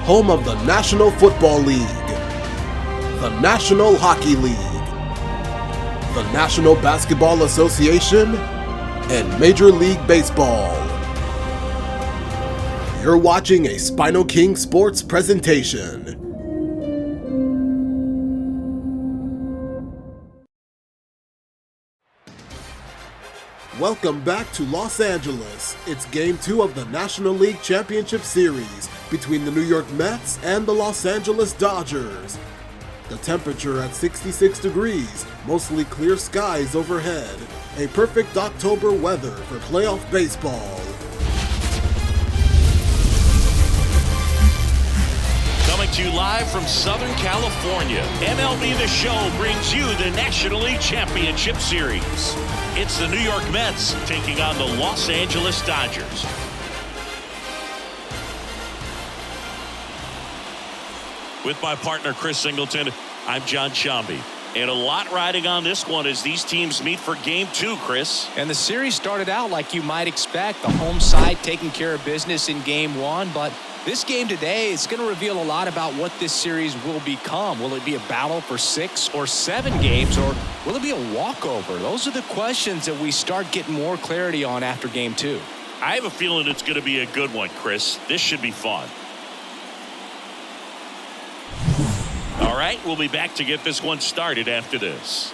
home of the National Football League, the National Hockey League, the National Basketball Association, and Major League Baseball. You're watching a SpinoKing Sports presentation. Welcome back to Los Angeles. It's Game 2 of the National League Championship Series between the New York Mets and the Los Angeles Dodgers. The temperature at 66 degrees, mostly clear skies overhead. A perfect October weather for playoff baseball. Coming to you live from Southern California, MLB The Show brings you the National League Championship Series. It's the New York Mets taking on the Los Angeles Dodgers. With my partner Chris Singleton, I'm John Shambi. And a lot riding on this one as these teams meet for Game 2, Chris. And the series started out like you might expect. The home side taking care of business in Game 1, but this game today is going to reveal a lot about what this series will become. Will it be a battle for 6 or 7 games, or will it be a walkover? Those are the questions that we start getting more clarity on after Game 2. I have a feeling it's going to be a good one, Chris. This should be fun. All right, we'll be back to get this one started after this.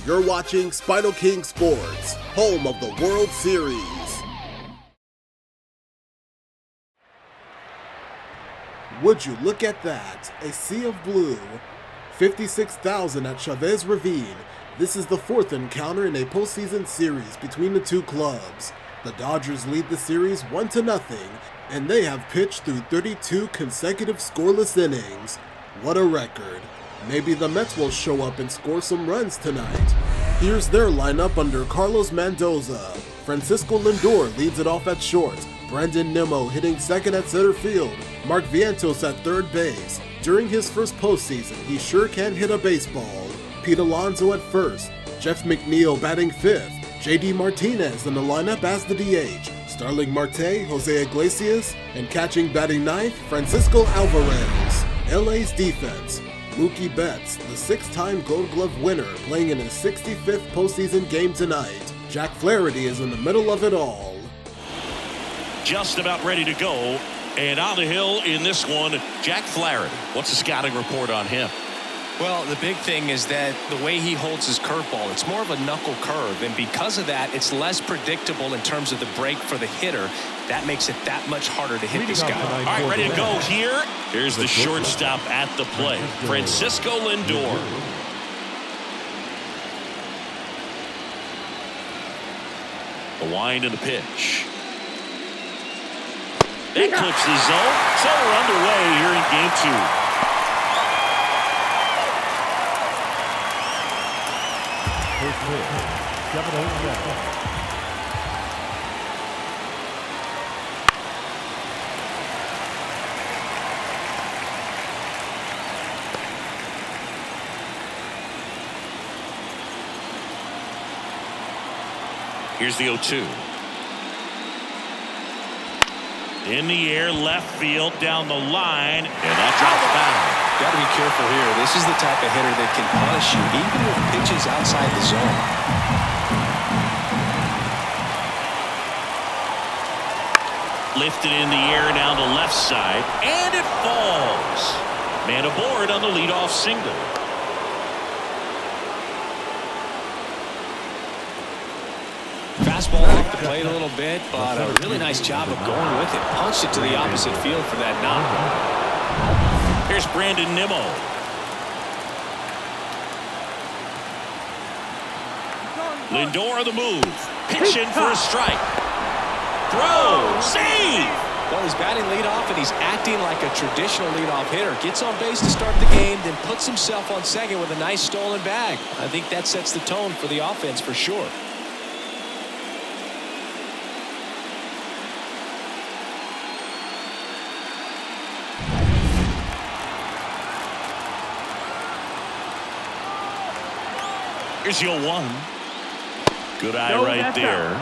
You're watching SpinoKing Sports, home of the World Series. Would you look at that? A sea of blue. 56,000 at Chavez Ravine. This is the 4th encounter in a postseason series between the two clubs. The Dodgers lead the series 1-0, and they have pitched through 32 consecutive scoreless innings. What a record. Maybe the Mets will show up and score some runs tonight. Here's their lineup under Carlos Mendoza. Francisco Lindor leads it off at short. Brandon Nimmo hitting second at center field. Mark Vientos at third base. During his first postseason, he sure can hit a baseball. Pete Alonso at first. Jeff McNeil batting fifth. JD Martinez in the lineup as the DH. Starling Marte, Jose Iglesias, and catching batting ninth, Francisco Alvarez. LA's defense. Mookie Betts, the 6-time Gold Glove winner, playing in his 65th postseason game tonight. Jack Flaherty is in the middle of it all. Just about ready to go. And on the hill in this one, Jack Flaherty. What's the scouting report on him? Well, the big thing is that the way he holds his curveball, it's more of a knuckle curve, and because of that, it's less predictable in terms of the break for the hitter. That makes it that much harder to hit this guy. All right, ready to go here. Here's the shortstop at the plate, Francisco Lindor. The wind and the pitch. That clips the zone. So we're underway here in Game 2. Here's the 0-2. In the air, left field, down the line, and that drops back. Got to be careful here. This is the type of hitter that can punish you even with pitches outside the zone. Lifted in the air down the left side, and it falls. Man aboard on the leadoff single. Fastball off the plate a little bit, but a really nice job of going with it. Punched it to the opposite field for that knock. Here's Brandon Nimmo. Lindor on the move. Pitching for a strike. Throw. Save. Well, he's batting leadoff, and he's acting like a traditional leadoff hitter. Gets on base to start the game, then puts himself on second with a nice stolen bag. I think that sets the tone for the offense for sure. Here's your 1. Good eye right there.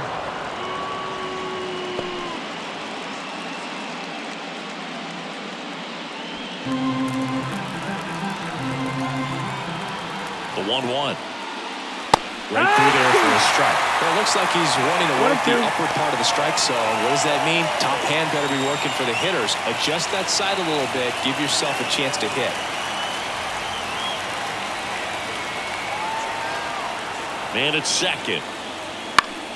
The 1-1. Right through there for a strike. Well, it looks like he's wanting to work the upward part of the strike zone. What does that mean? Top hand better be working for the hitters. Adjust that side a little bit. Give yourself a chance to hit. Man at second.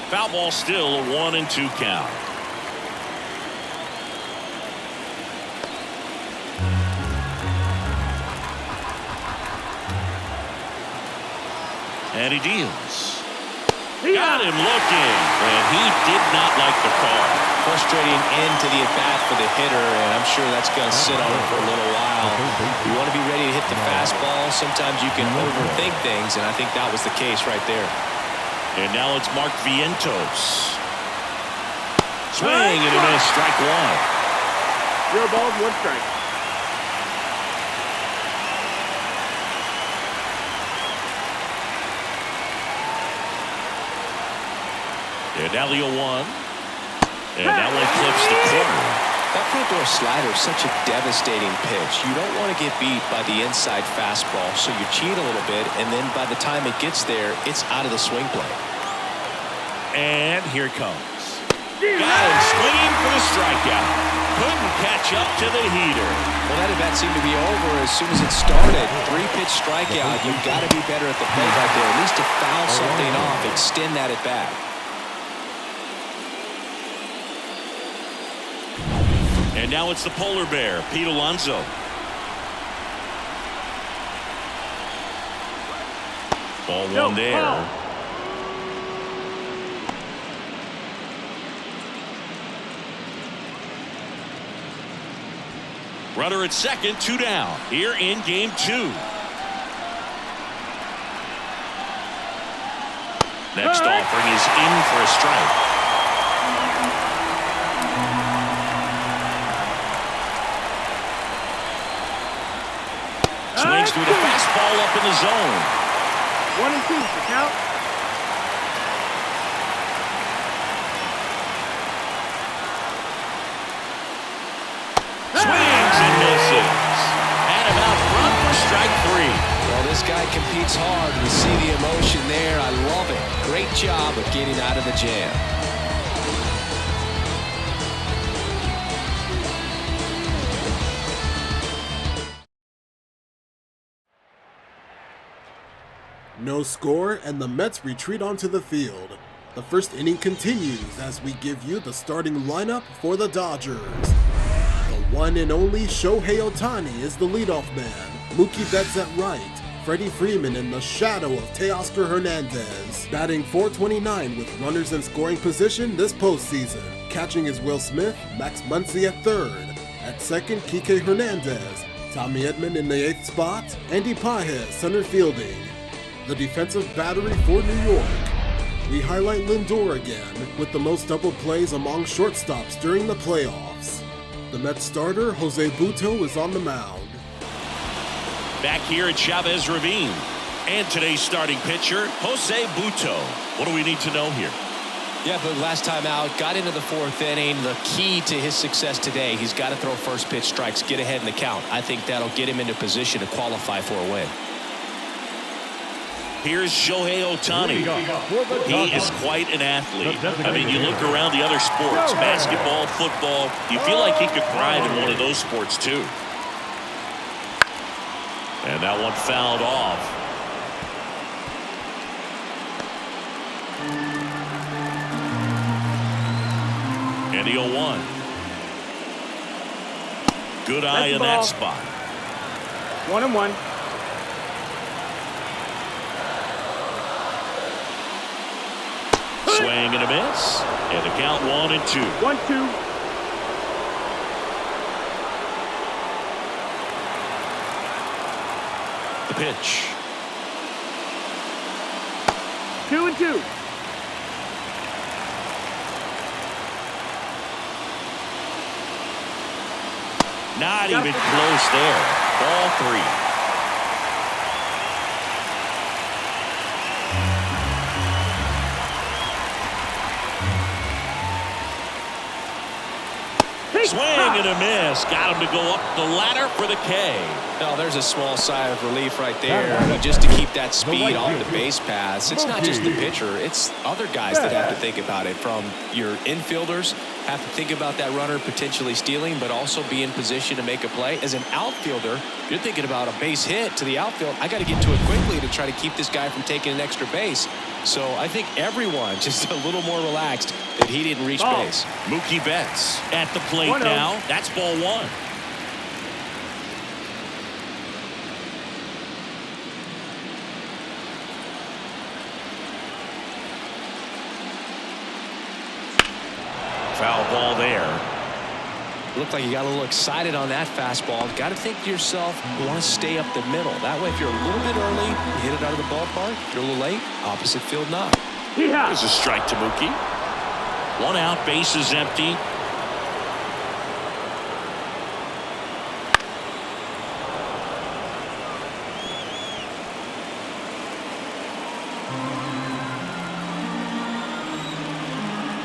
Foul ball still, a 1-2 count. And he deals. Got him looking, and he did not like the call. Frustrating end to the at-bat for the hitter, and I'm sure that's going to sit on him for a little while. You want to be ready to hit the fastball. Sometimes you can overthink things, and I think that was the case right there. And now it's Mark Vientos. Swing and a miss, strike 1. 0 balls, 1 strike. And now the 0-1. And that one clips the corner. That front door slider is such a devastating pitch. You don't want to get beat by the inside fastball, so you cheat a little bit, and then by the time it gets there, it's out of the swing plane. And here it comes. Got him swinging for the strikeout. Couldn't catch up to the heater. Well, that at-bat seemed to be over as soon as it started. 3-pitch strikeout. You've got to be better at the plate right there, at least to foul something off, extend that at-bat. And now it's the polar bear, Pete Alonso. Ball 1 there. Runner at second, 2 down. Here in game 2. Next offering is in for a strike. Swings through the fastball up in the zone. 1-2, the count. Swings and misses. And him out front for strike 3. Well, this guy competes hard. We see the emotion there. I love it. Great job of getting out of the jam. No score, and the Mets retreat onto the field. The first inning continues as we give you the starting lineup for the Dodgers. The one and only Shohei Ohtani is the leadoff man. Mookie Betts at right. Freddie Freeman in the shadow of Teoscar Hernandez. Batting .429 with runners in scoring position this postseason. Catching is Will Smith, Max Muncy at third. At second, Kike Hernandez. Tommy Edman in the 8th spot. Andy Pages center fielding. The defensive battery for New York. We highlight Lindor again, with the most double plays among shortstops during the playoffs. The Mets starter, Jose Butto, is on the mound. Back here at Chavez Ravine. And today's starting pitcher, Jose Butto. What do we need to know here? Yeah, but last time out, got into the 4th inning. The key to his success today, he's got to throw first pitch strikes, get ahead in the count. I think that'll get him into position to qualify for a win. Here's Shohei Ohtani. He is quite an athlete. I mean, you look around the other sports, basketball, football, you feel like he could thrive in one of those sports too. And that one fouled off. And the 0-1. Good eye in that spot. 1-1. Swing and a miss. And the count 1-2. 1-2. The pitch. 2-2. Not even close there. Ball 3. Strike. Swing and a miss. Got him to go up the ladder for the K. Well, there's a small sigh of relief right there. I mean, just to keep that speed off the base pass. It's not just the pitcher. It's other guys that have to think about it. From your infielders, have to think about that runner potentially stealing, but also be in position to make a play. As an outfielder, you're thinking about a base hit to the outfield. I got to get to it quickly to try to keep this guy from taking an extra base. So I think everyone just a little more relaxed that he didn't reach base. Mookie Betts at the plate 1-0. now. That's ball one. Foul ball there. Looked like you got a little excited on that fastball. Got to think to yourself, you want to stay up the middle. That way, if you're a little bit early, you hit it out of the ballpark. If you're a little late, opposite field knock. There's a strike to Mookie. One out, base is empty.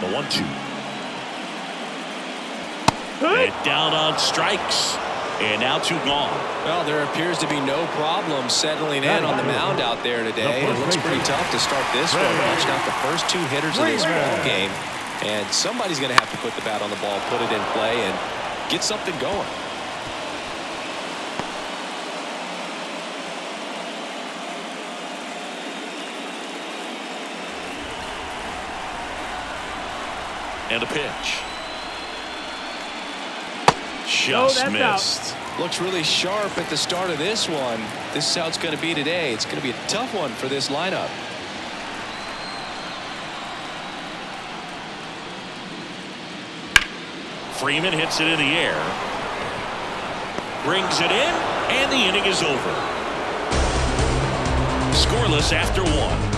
The 1-2. And down on strikes. And now 2 gone. Well, there appears to be no problem settling in on the mound out there today. It looks pretty tough to start this one. Watching out the first 2 hitters of this ball game. And somebody's going to have to put the bat on the ball, put it in play, and get something going. And a pitch. Just missed. Looks really sharp at the start of this one. This is how it's going to be today. It's going to be a tough one for this lineup. Freeman hits it in the air. Brings it in, and the inning is over. Scoreless after 1.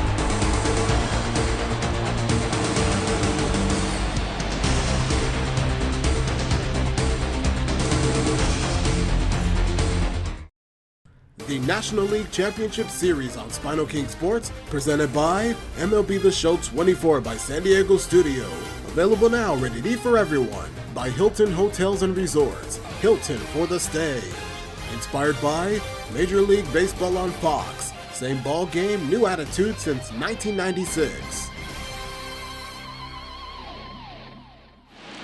The National League Championship Series on SpinoKing Sports, presented by MLB The Show 24 by San Diego Studio. Available now, rated E for everyone, by Hilton Hotels and Resorts. Hilton for the stay. Inspired by Major League Baseball on Fox. Same ball game, new attitude since 1996.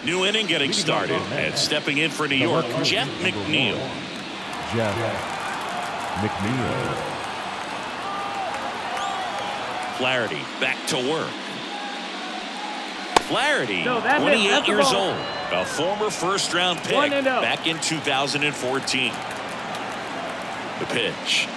New inning getting started, and stepping in for New York, Jeff McNeil. McNeil. Flaherty back to work. Flaherty, No, that's it. 28 That's the years ball. old, a former first-round pick 1-0. back in 2014. The pitch.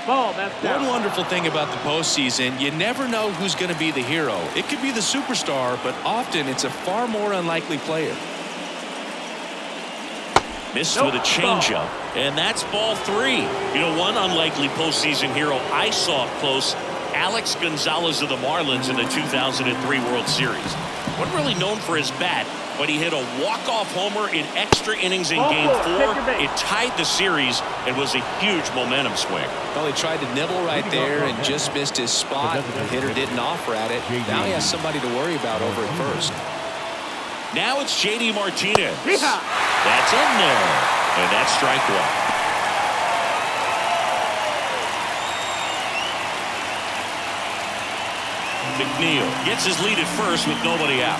Ball, that's One down. wonderful thing about the postseason, you never know who's going to be the hero. It could be the superstar, but often it's a far more unlikely player. Missed with a changeup, and that's ball 3. You know, one unlikely postseason hero I saw up close, Alex Gonzalez of the Marlins in the 2003 World Series. Wasn't really known for his bat, but he hit a walk-off homer in extra innings in Game 4. It tied the series and was a huge momentum swing. Well, he tried to nibble right there and just missed his spot. The hitter didn't offer at it. Now he has somebody to worry about over at first. Now it's J.D. Martinez. Yeehaw! That's in there, and that's strike 1. McNeil gets his lead at first with nobody out.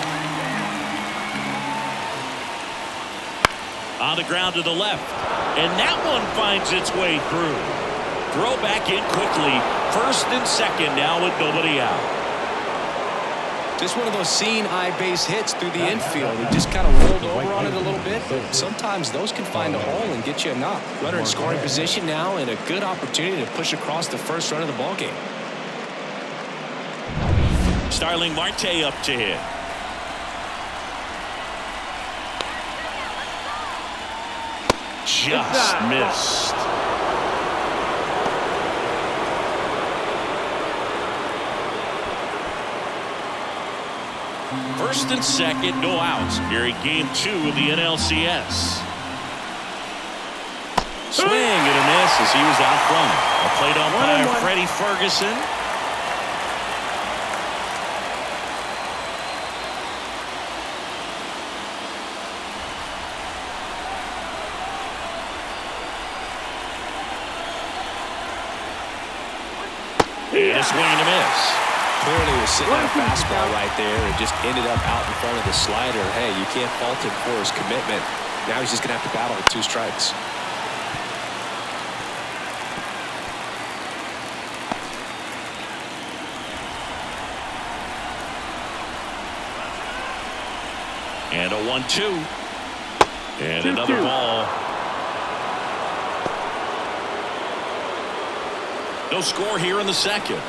On the ground to the left, and that one finds its way through. Throw back in quickly. First and second now with nobody out. Just one of those seeing eye base hits through the infield. He just kind of rolled over on it a little bit, but sometimes those can find a hole and get you a knock. Runner in scoring position now, and a good opportunity to push across the first run of the ball game. Starling Marte up to hit. Just missed. First and second, no outs here in Game 2 of the NLCS. Swing and a miss as he was out front. A plate umpire, Freddie Ferguson. And a swing and a miss. Clearly was sitting on a fastball right there and just ended up out in front of the slider. Hey, you can't fault him for his commitment. Now he's just going to have to battle with 2 strikes. And a 1-2. And another ball. No score here in the second.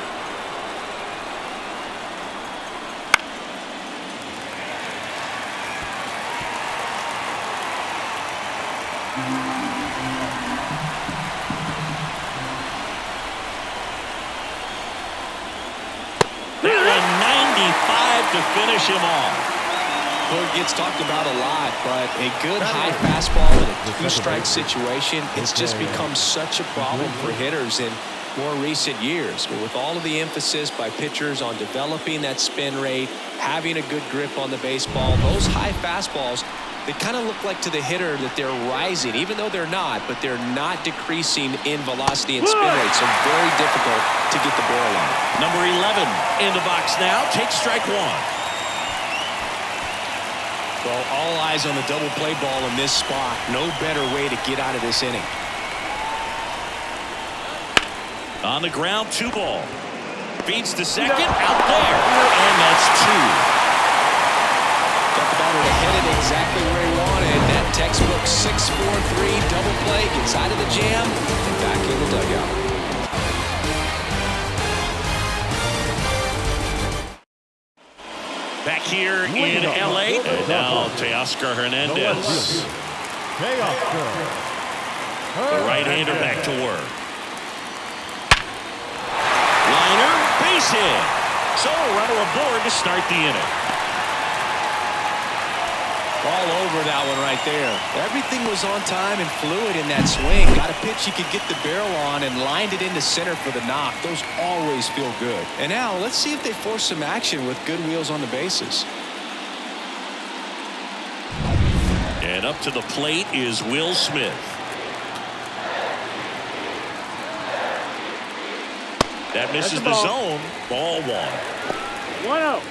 That one 95 to finish him off. Well, it gets talked about a lot, but a good high fastball in a 2-strike situation, it's just become such a problem for hitters in more recent years. But with all of the emphasis by pitchers on developing that spin rate, having a good grip on the baseball, those high fastballs, they kind of look like to the hitter that they're rising, even though they're not, but they're not decreasing in velocity and spin rate, so very difficult to get the barrel on. Number 11 in the box now. Takes strike 1. Well, all eyes on the double play ball in this spot. No better way to get out of this inning. On the ground, 2 ball. Beats to second, out there, and that's 2. Got the batter to hit it exactly where he wanted. That textbook 6-4-3 double play gets out of the jam and back in the dugout. Back here in L.A. And now Teoscar Hernandez. The right-hander back to work. Liner, base hit. So a runner aboard to start the inning. All over that one right there. Everything was on time and fluid in that swing. Got a pitch he could get the barrel on and lined it into center for the knock. Those always feel good. And now let's see if they force some action with good wheels on the bases. And up to the plate is Will Smith. That misses the zone. Ball 1. 1-0.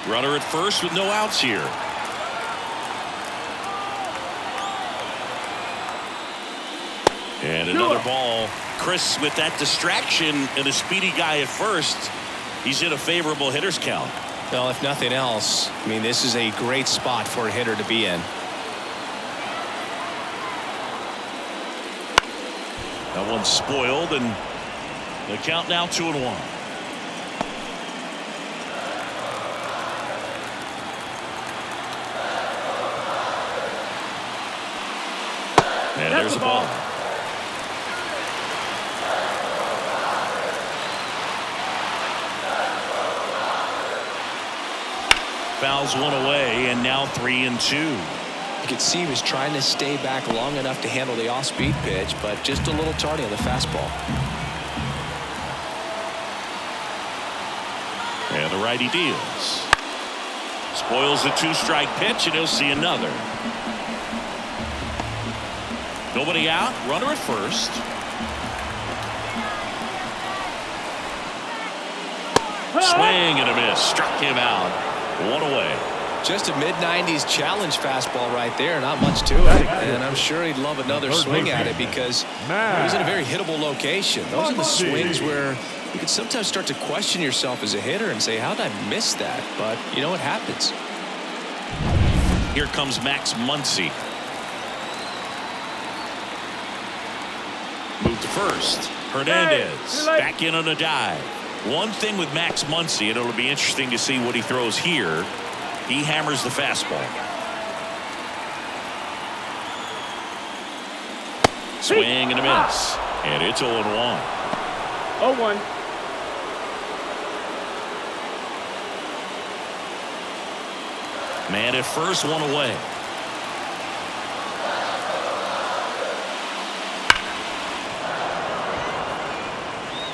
Runner at first with no outs here. And another ball. Chris, with that distraction and a speedy guy at first, he's in a favorable hitter's count. Well, if nothing else, I mean, this is a great spot for a hitter to be in. That one's spoiled, and the count now 2-1. And there's a ball. Fouls one away, and now 3-2. You could see he was trying to stay back long enough to handle the off-speed pitch, but just a little tardy on the fastball. And the righty deals. Spoils the 2-strike pitch, and he'll see another. Nobody out. Runner at first. Swing and a miss. Struck him out. 1 away. Just a mid-90s challenge fastball right there. Not much to it. And I'm sure he'd love another swing at it because he's in a very hittable location. Those are the swings where you can sometimes start to question yourself as a hitter and say, how did I miss that? But you know what happens. Here comes Max Muncy. Move to first. Hernandez back in on a dive. One thing with Max Muncy, and it'll be interesting to see what he throws here. He hammers the fastball. Swing and a miss. And it's 0-1. 0-1. Man at first, 1 away.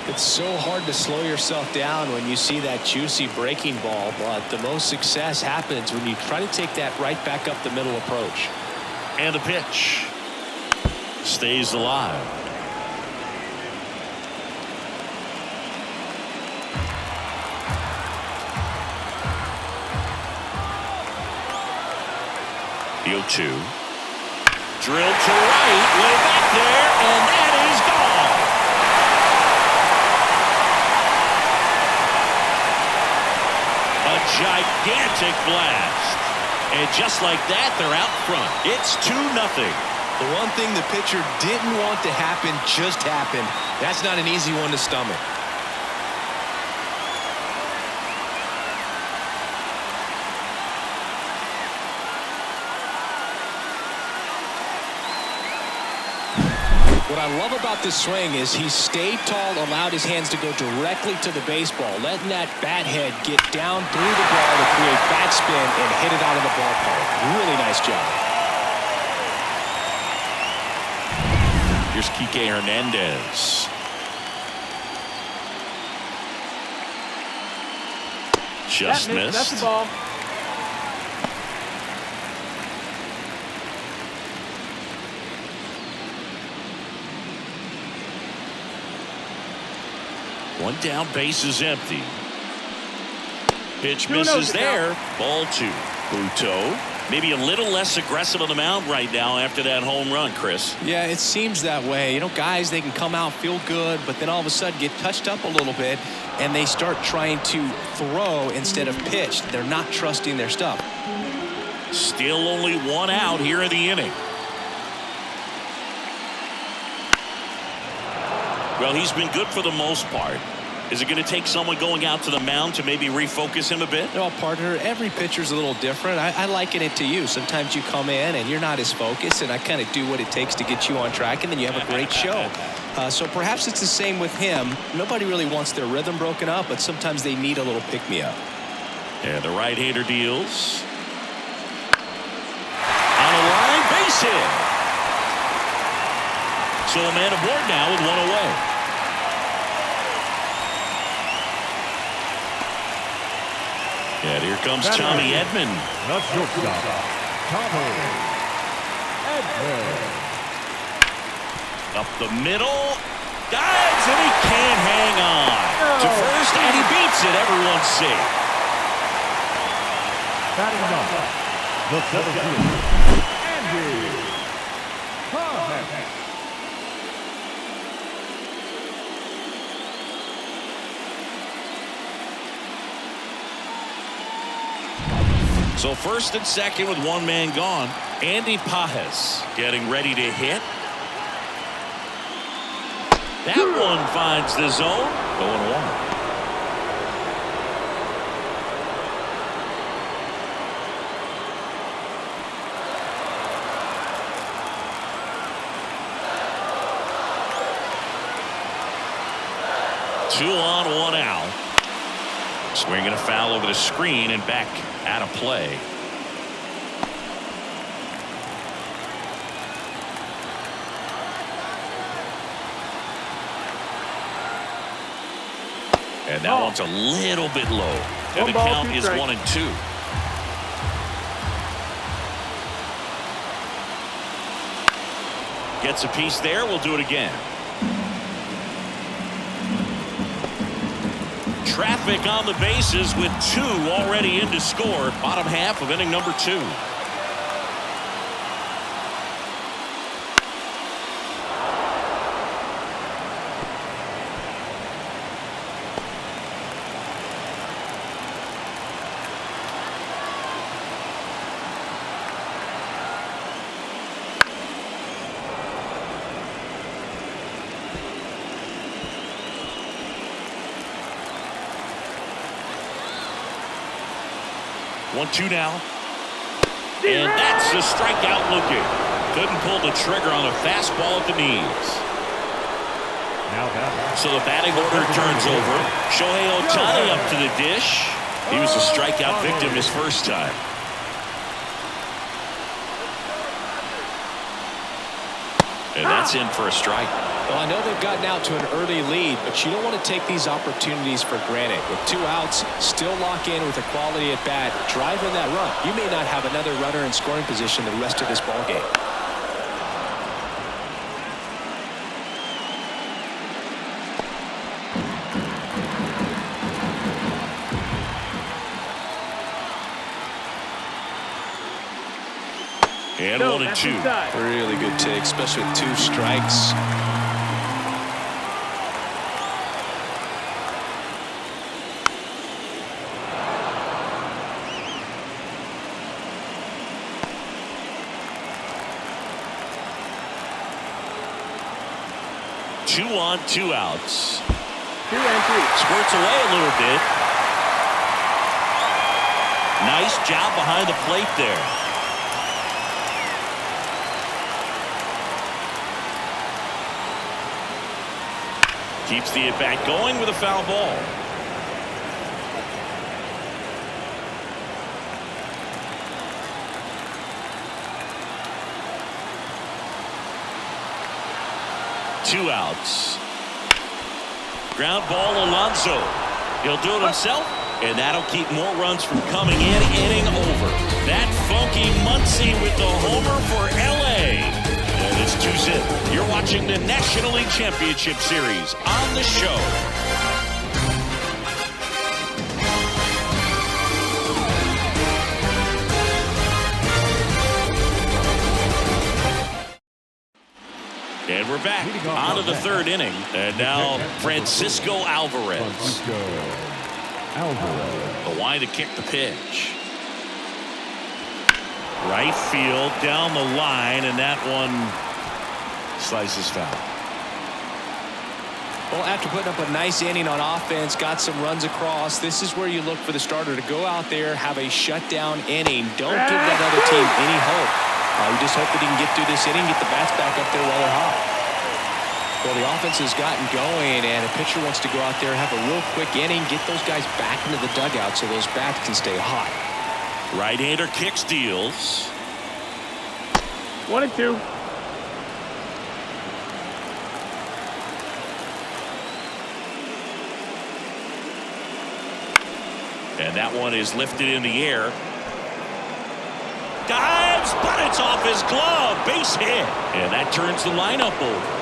It's so hard to slow yourself down when you see that juicy breaking ball, but the most success happens when you try to take that right back up the middle approach. And a pitch. stays alive. The 0-2. Drilled to right, way back there, and that is gone. A gigantic blast. And just like that, they're out front. It's 2-0. The one thing the pitcher didn't want to happen just happened. That's not an easy one to stomach. What I love about this swing is he stayed tall, allowed his hands to go directly to the baseball, letting that bat head get down through the ball to create backspin and hit it out of the ballpark. Really nice job. Here's Kike Hernandez. Just missed. That's the ball. One down, base is empty. Pitch misses there. Ball 2. Buto. Maybe a little less aggressive on the mound right now after that home run, Chris. Yeah, it seems that way. You know, guys, they can come out, feel good, but then all of a sudden get touched up a little bit, and they start trying to throw instead of pitch. They're not trusting their stuff. Still only 1 out here in the inning. Well, he's been good for the most part. Is it going to take someone going out to the mound to maybe refocus him a bit? Well, partner, every pitcher's a little different. I liken it to you. Sometimes you come in and you're not as focused, and I kind of do what it takes to get you on track, and then you have a great show. So perhaps it's the same with him. Nobody really wants their rhythm broken up, but sometimes they need a little pick-me-up. And the right-hander deals. On a line, base hit. So a man aboard now with 1 away. And here comes Tommy Edman. The shortstop, Tommy Edman. Up the middle. Dives, and he can't hang on. To first, and he beats it. Everyone's safe. Batting number, the 17th, Andy Thomas. So first and second with 1 man gone. Andy Pajes getting ready to hit. That one finds the zone. 0-1. Two on, 1 out. Swinging a foul over the screen and back out of play. And that one's a little bit low. And the count is 1-2. Gets a piece there. We'll do it again. Traffic on the bases with 2 already in to score. Bottom half of inning number 2. One-two now. And that's a strikeout looking. Couldn't pull the trigger on a fastball at the knees. So the batting order turns over. Shohei Ohtani up to the dish. He was a strikeout victim his first time. And that's in for a strike. Well, I know they've gotten out to an early lead, but you don't want to take these opportunities for granted. With 2 outs, still lock in with a quality at bat, drive in that run. You may not have another runner in scoring position the rest of this ball game. And No, 1 and that's 2. inside. Really good take, especially with 2 strikes. Two on, 2 outs. 2 and 3. Squirts away a little bit. Nice job behind the plate there. Keeps the at-bat going with a foul ball. Two outs. Ground ball, Alonso. He'll do it himself, and that'll keep more runs from coming in. Inning over. That funky Muncy with the homer for LA. And it's 2-zip. You're watching the National League Championship Series on the show. And we're back on to the 3rd inning. And now Francisco Alvarez. The line to kick the pitch. Right field down the line, and that one slices foul. Well, after putting up a nice inning on offense, got some runs across, this is where you look for the starter to go out there, have a shutdown inning. Don't give that other team any hope. You just hope that he can get through this inning, get the bats back up there while they're hot. Well, the offense has gotten going, and a pitcher wants to go out there, have a real quick inning, get those guys back into the dugout so those bats can stay hot. Right-hander kicks, deals. 1 and 2. And that one is lifted in the air. Dives, but it's off his glove. Base hit. And that turns the lineup over.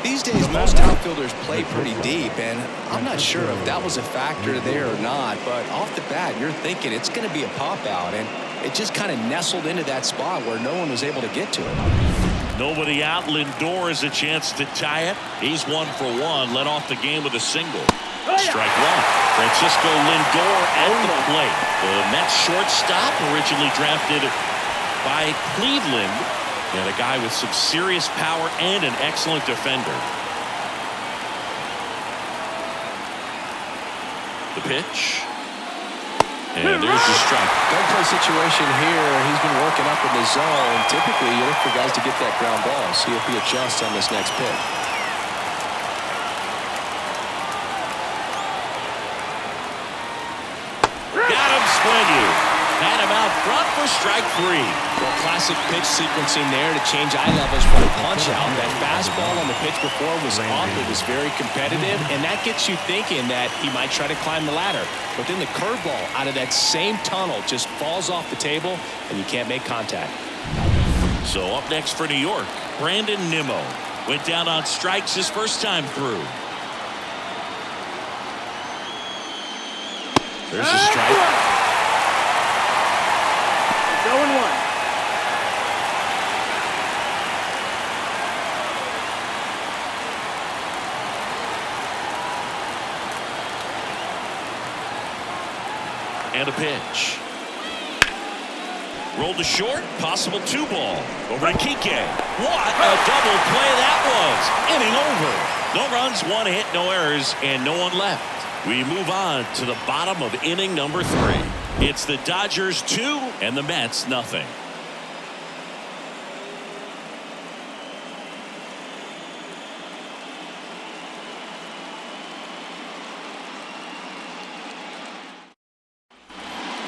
These days, most outfielders play pretty deep, and I'm not sure if that was a factor there or not, but off the bat, you're thinking it's going to be a pop-out, and it just kind of nestled into that spot where no one was able to get to it. Nobody out. Lindor has a chance to tie it. He's 1 for 1. Led off the game with a single. Strike 1. Francisco Lindor at the plate. The Mets shortstop, originally drafted by Cleveland, and a guy with some serious power and an excellent defender. The pitch. And there's the strike. Double play situation here. He's been working up in the zone. Typically, you look for guys to get that ground ball. See if he adjusts on this next pitch. Got him, Splendid. Had him out front for strike 3. Well, classic pitch sequencing there to change eye levels for a punch out. That fastball on the pitch before was off. It was very competitive, and that gets you thinking that he might try to climb the ladder. But then the curveball out of that same tunnel just falls off the table, and you can't make contact. So up next for New York, Brandon Nimmo went down on strikes his first time through. There's a strike. 0-1. And a pitch. Rolled to short, possible 2-ball. Over to Kike. What a double play that was. Inning over. No runs, 1 hit, no errors, and no one left. We move on to the bottom of inning number 3. It's the Dodgers 2 and the Mets nothing.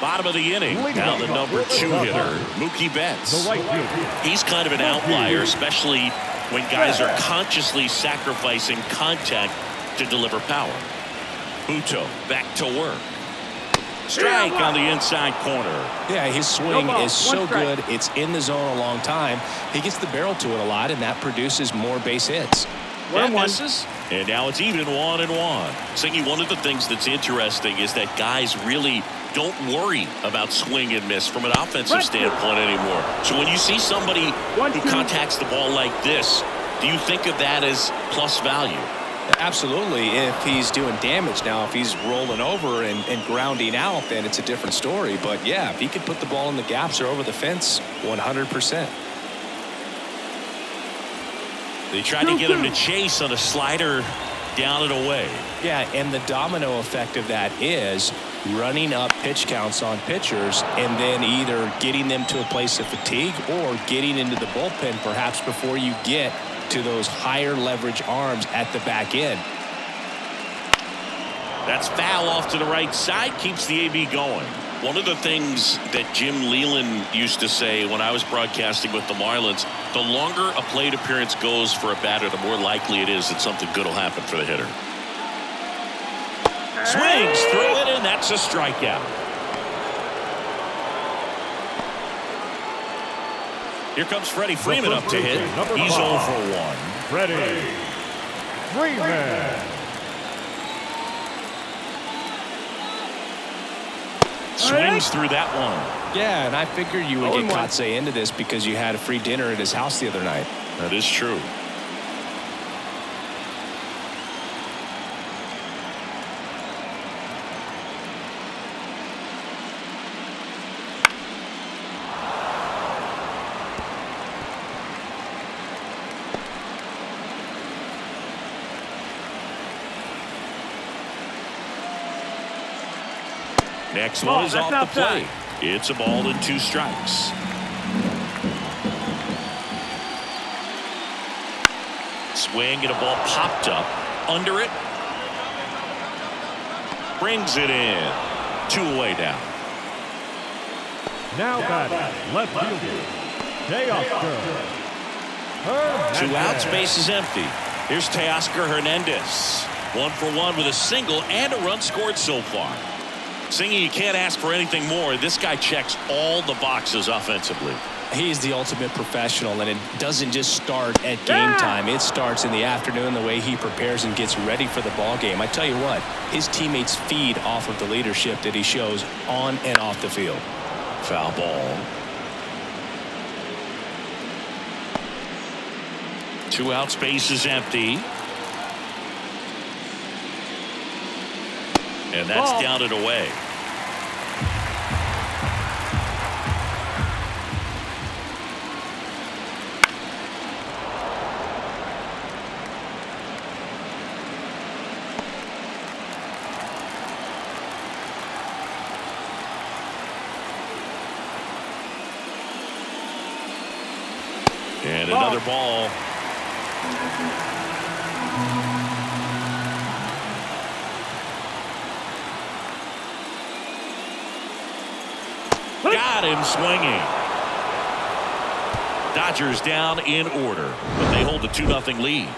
Bottom of the inning. Now the number 2 hitter, Mookie Betts. He's kind of an outlier, especially when guys are consciously sacrificing contact to deliver power. Buto back to work. Strike on the inside corner. Yeah, his swing is so good. It's in the zone a long time. He gets the barrel to it a lot, and that produces more base hits. That misses. And now it's even 1-1. Singy, one of the things that's interesting is that guys really don't worry about swing and miss from an offensive standpoint anymore. So when you see somebody who contacts the ball like this, do you think of that as plus value? Absolutely. If he's doing damage now, if he's rolling over and grounding out, then it's a different story. But yeah, if he could put the ball in the gaps or over the fence, 100%. They tried to get him to chase on a slider down and away. Yeah, and the domino effect of that is running up pitch counts on pitchers and then either getting them to a place of fatigue or getting into the bullpen perhaps before you get to those higher leverage arms at the back end. That's foul off to the right side, keeps the AB going. One of the things that Jim Leland used to say when I was broadcasting with the Marlins, the longer a plate appearance goes for a batter, the more likely it is that something good will happen for the hitter. Swings through it, and that's a strikeout. Here comes Freddie Freeman up to hit. He's 0 for 1. Freddie Freeman. Swings through that one. Yeah, and I figured you would get Kotsay into this because you had a free dinner at his house the other night. That is true. Next one is off the plate. It's a ball and 2 strikes. Swing and a ball popped up under it. Brings it in. 2 away now. Now batting left fielder Teoscar Hernandez. 2 outs, base is empty. Here's Teoscar Hernandez. 1 for 1 with a single and a run scored so far. Singy, you can't ask for anything more. This guy checks all the boxes offensively. He's the ultimate professional, and it doesn't just start at game time. It starts in the afternoon, the way he prepares and gets ready for the ball game. I tell you what, his teammates feed off of the leadership that he shows on and off the field. Foul ball. 2 outs, base is empty. And that's down and away. And another ball. Got him swinging. Dodgers down in order, but they hold a 2-0 lead.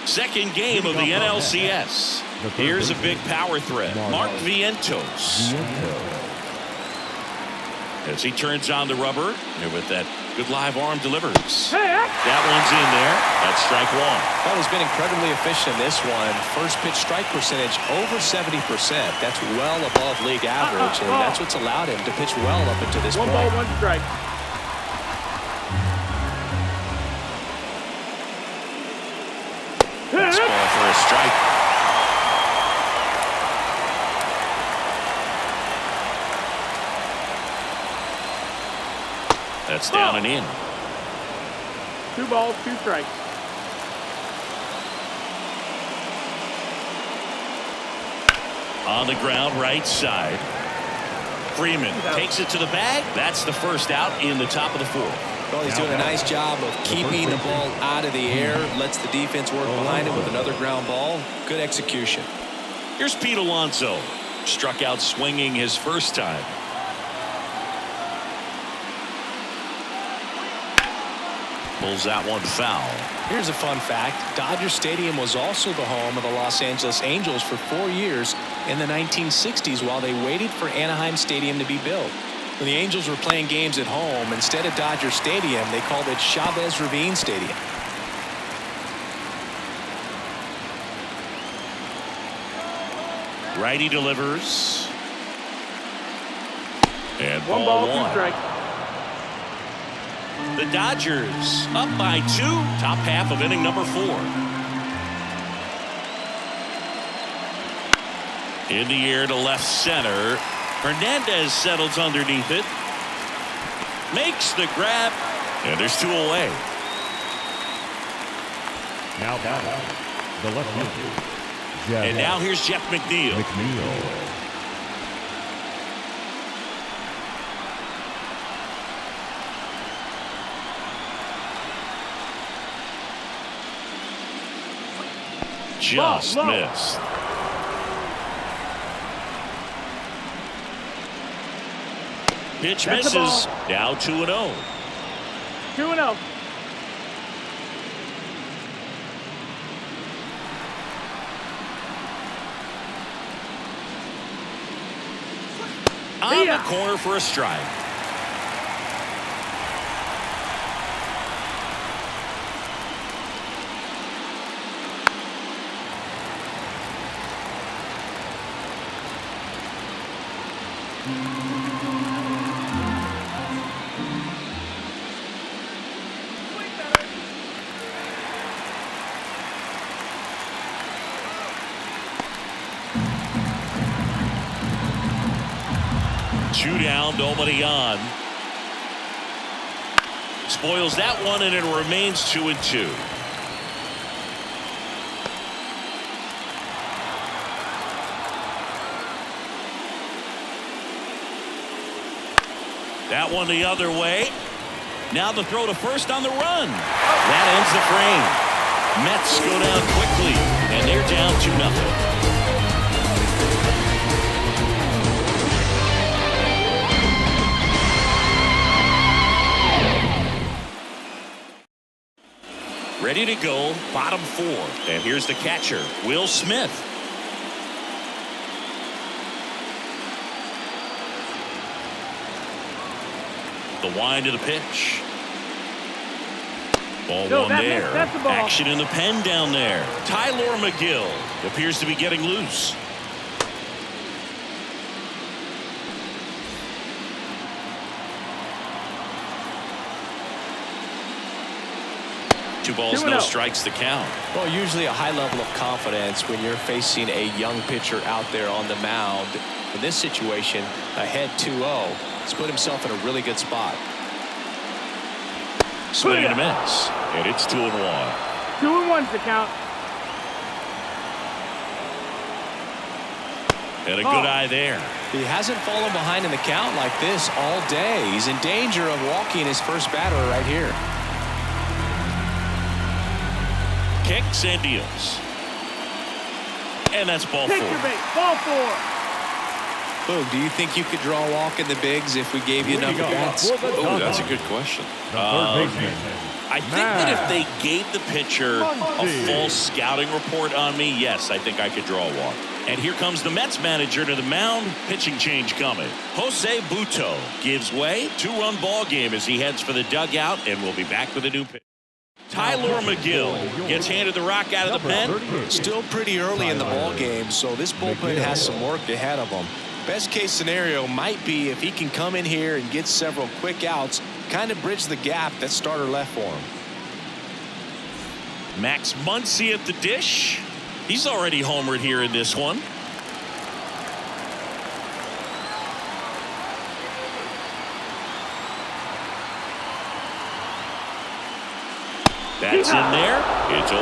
Second game of the NLCS. Here's a big power threat. Mark Vientos. As he turns on the rubber, and with that good live arm delivers. That one's in there. That's strike 1. Well, he's been incredibly efficient in this one. First pitch strike percentage over 70%. That's well above league average, and that's what's allowed him to pitch well up until this point. 1 ball, 1 strike. That's ball for a strike. That's down and in. 2 balls, 2 strikes. On the ground, right side. Freeman takes it to the bag. That's the first out in the top of the 4th. Well, he's doing a nice job of keeping the ball out of the air. Lets the defense work behind him with another ground ball. Good execution. Here's Pete Alonso. Struck out swinging his first time. Pulls that one foul. Here's a fun fact. Dodger Stadium was also the home of the Los Angeles Angels for 4 years in the 1960s while they waited for Anaheim Stadium to be built. When the Angels were playing games at home, instead of Dodger Stadium, they called it Chavez Ravine Stadium. Righty delivers. And One ball, 2 strikes. The Dodgers up by 2. Top half of inning number 4. In the air to left center. Hernandez settles underneath it. Makes the grab. And there's 2 away. Now batting, the left fielder. And now here's Jeff McNeil. Just missed. Pitch misses. Now 2-0. 2-0. On the corner for a strike. Two down, nobody on. Spoils that one, and it remains 2-2. That one the other way. Now the throw to first on the run. That ends the frame. Mets go down quickly, and they're down 2-0. Ready to go, bottom 4. And here's the catcher, Will Smith. The wind to the pitch. Ball one there. That's the ball. Action in the pen down there. Tyler McGill appears to be getting loose. Two balls, no strikes, the count. Well, usually a high level of confidence when you're facing a young pitcher out there on the mound. In this situation, ahead 2-0. He's put himself in a really good spot. Swing and a miss. And it's 2-1. 2-1's the count. And a good eye there. He hasn't fallen behind in the count like this all day. He's in danger of walking his first batter right here. Kicks and deals. And that's ball 4. Take your bait. Ball 4. Boog, do you think you could draw a walk in the bigs if we gave you enough bats? Oh, that's a good question. I think that if they gave the pitcher a full scouting report on me, yes, I think I could draw a walk. And here comes the Mets manager to the mound. Pitching change coming. Jose Butto gives way. 2-run ball game as he heads for the dugout, and we'll be back with a new pitch. Tyler McGill gets handed the rock out of the pen. Still pretty early in the ball game, so this bullpen has some work ahead of him. Best case scenario might be if he can come in here and get several quick outs, kind of bridge the gap that starter left for him. Max Muncy at the dish. He's already homered here in this one. That's in there. It's 0-1.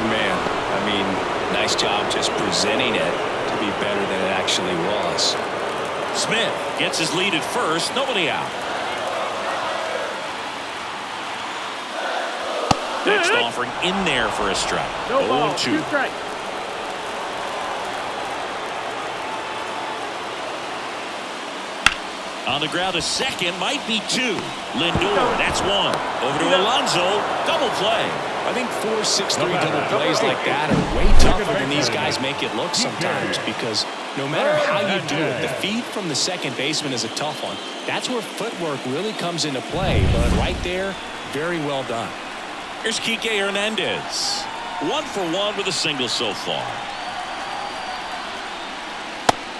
Man, I mean, nice job just presenting it to be better than it actually was. Smith gets his lead at first. Nobody out. Next offering in there for a strike. No ball. 2 strikes. On the ground, a second, might be 2. Lindor, that's 1. Over to Alonso, double play. I think 4-6-3 double plays like that are way tougher than these guys make it look sometimes, because no matter how you do it, the feed from the second baseman is a tough one. That's where footwork really comes into play, but right there, very well done. Here's Kike Hernandez. 1 for 1 with a single so far.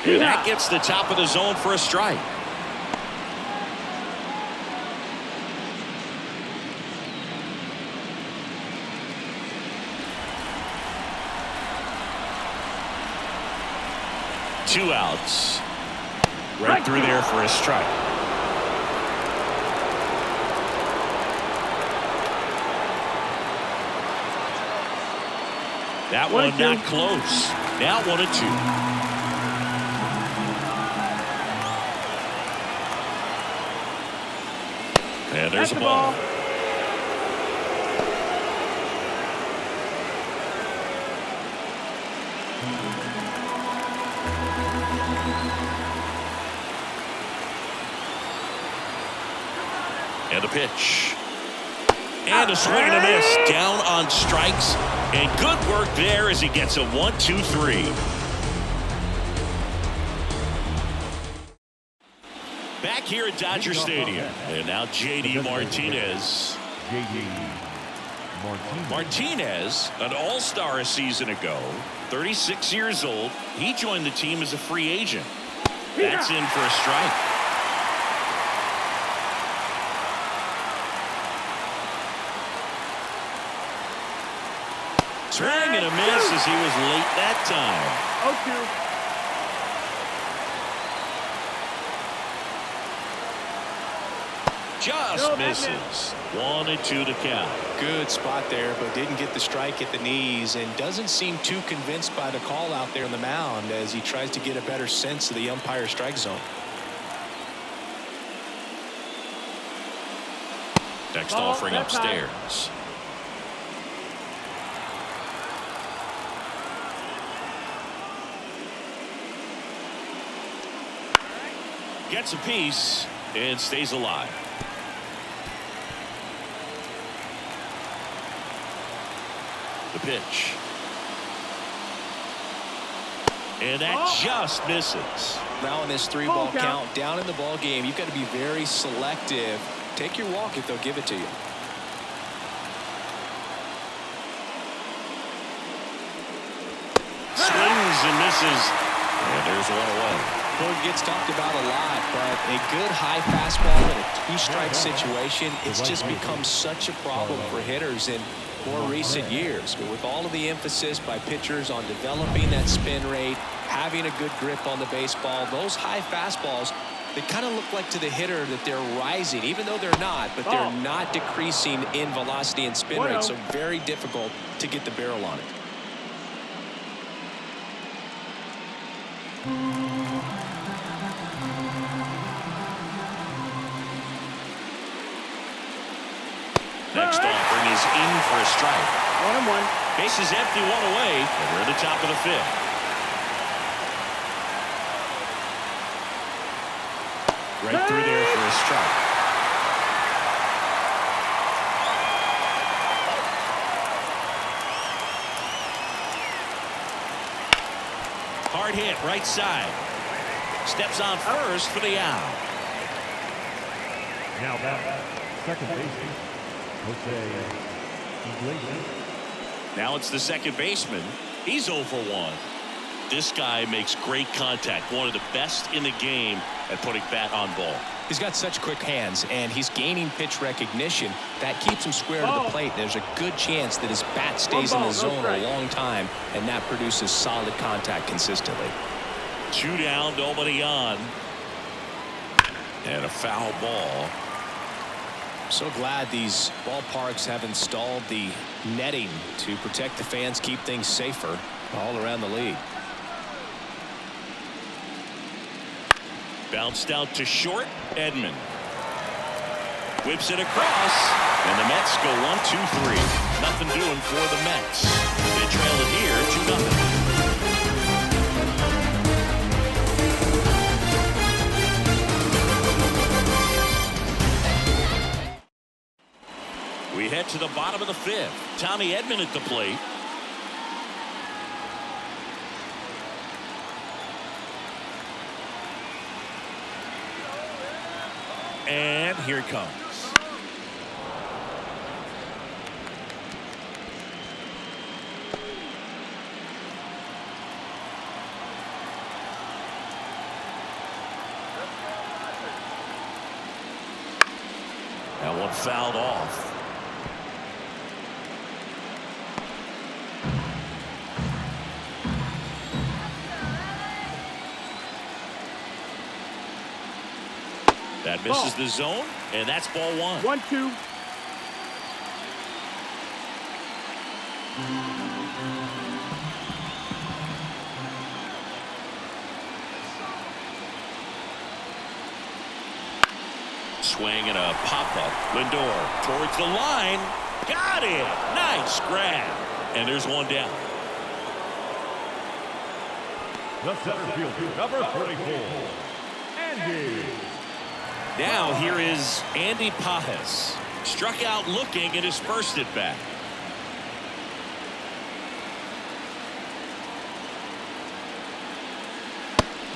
And that gets the top of the zone for a strike. Two outs. Right through there for a strike. That one not close. Now 1-2. And there's a ball. And a pitch. And a swing and a miss. Down on strikes. And good work there as he gets a 1-2-3. Back here at Dodger Stadium. And now J.D. Martinez. Martinez, an all-star a season ago. 36 years old. He joined the team as a free agent. That's in for a strike. Swing and a miss as he was late that time. 0-2. Just misses. 1-2 to count. Good spot there, but didn't get the strike at the knees, and doesn't seem too convinced by the call out there on the mound as he tries to get a better sense of the umpire strike zone. Next offering upstairs. Gets a piece and stays alive. The pitch. And that just misses. Now in this 3-ball count, down in the ball game, you've got to be very selective. Take your walk if they'll give it to you. Swings and misses. And there's 1 away. Well, it gets talked about a lot, but a good high fastball in a 2-strike situation, it's just become such a problem for hitters in more recent years. But with all of the emphasis by pitchers on developing that spin rate, having a good grip on the baseball, those high fastballs, they kind of look like to the hitter that they're rising, even though they're not, but they're not decreasing in velocity and spin rate, so very difficult to get the barrel on it. Next offering is in for a strike. 1-1. Bases empty, 1 away, and we're at the top of the 5th. Right through there for a strike. Hard hit, right side. Steps on first for the out. Now back, second baseman. Now it's the second baseman. He's 0 for 1. This guy makes great contact. One of the best in the game at putting bat on ball. He's got such quick hands, and he's gaining pitch recognition. That keeps him square to the plate. There's a good chance that his bat stays in the zone a long time, and that produces solid contact consistently. 2 down, nobody on. And a foul ball. So glad these ballparks have installed the netting to protect the fans, keep things safer all around the league. Bounced out to short. Edman whips it across, and the Mets go 1-2-3. Nothing doing for the Mets. They trail it here 2-0. head to the bottom of the 5th. Tommy Edman at the plate. And here it comes. That one fouled off. That misses the zone, and that's ball 1. 1-2. Swing and a pop-up. Lindor towards the line. Got it. Nice grab. And there's one down. The center fielder, number 44, Andy. Now here is Andy Pajes. Struck out looking at his first at bat.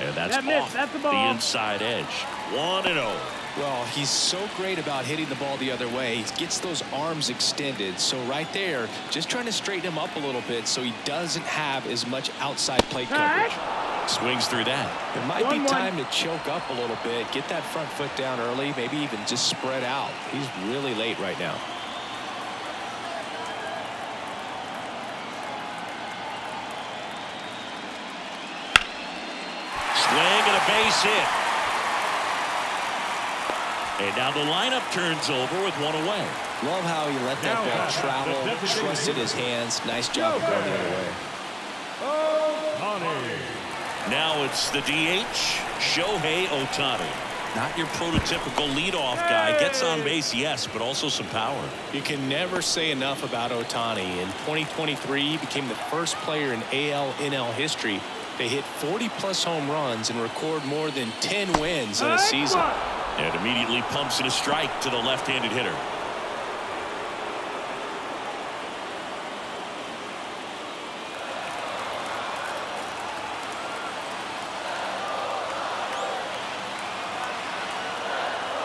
And that's off That's the the ball. inside edge. 1-0. Well, he's so great about hitting the ball the other way. He gets those arms extended. So right there, just trying to straighten him up a little bit so he doesn't have as much outside plate coverage. Swings through that. It might be 1-1. time to choke up a little bit, get that front foot down early, maybe even just spread out. He's really late right now. Swing and a base hit. And now the lineup turns over with one away. Love how he let that ball travel, trusted his hands. Nice job of going the other way. Now it's the DH, Shohei Ohtani. Not your prototypical leadoff guy. Gets on base, yes, but also some power. You can never say enough about Ohtani. In 2023, he became the first player in AL/NL history to hit 40-plus home runs and record more than 10 wins in a season. And immediately pumps in a strike to the left-handed hitter.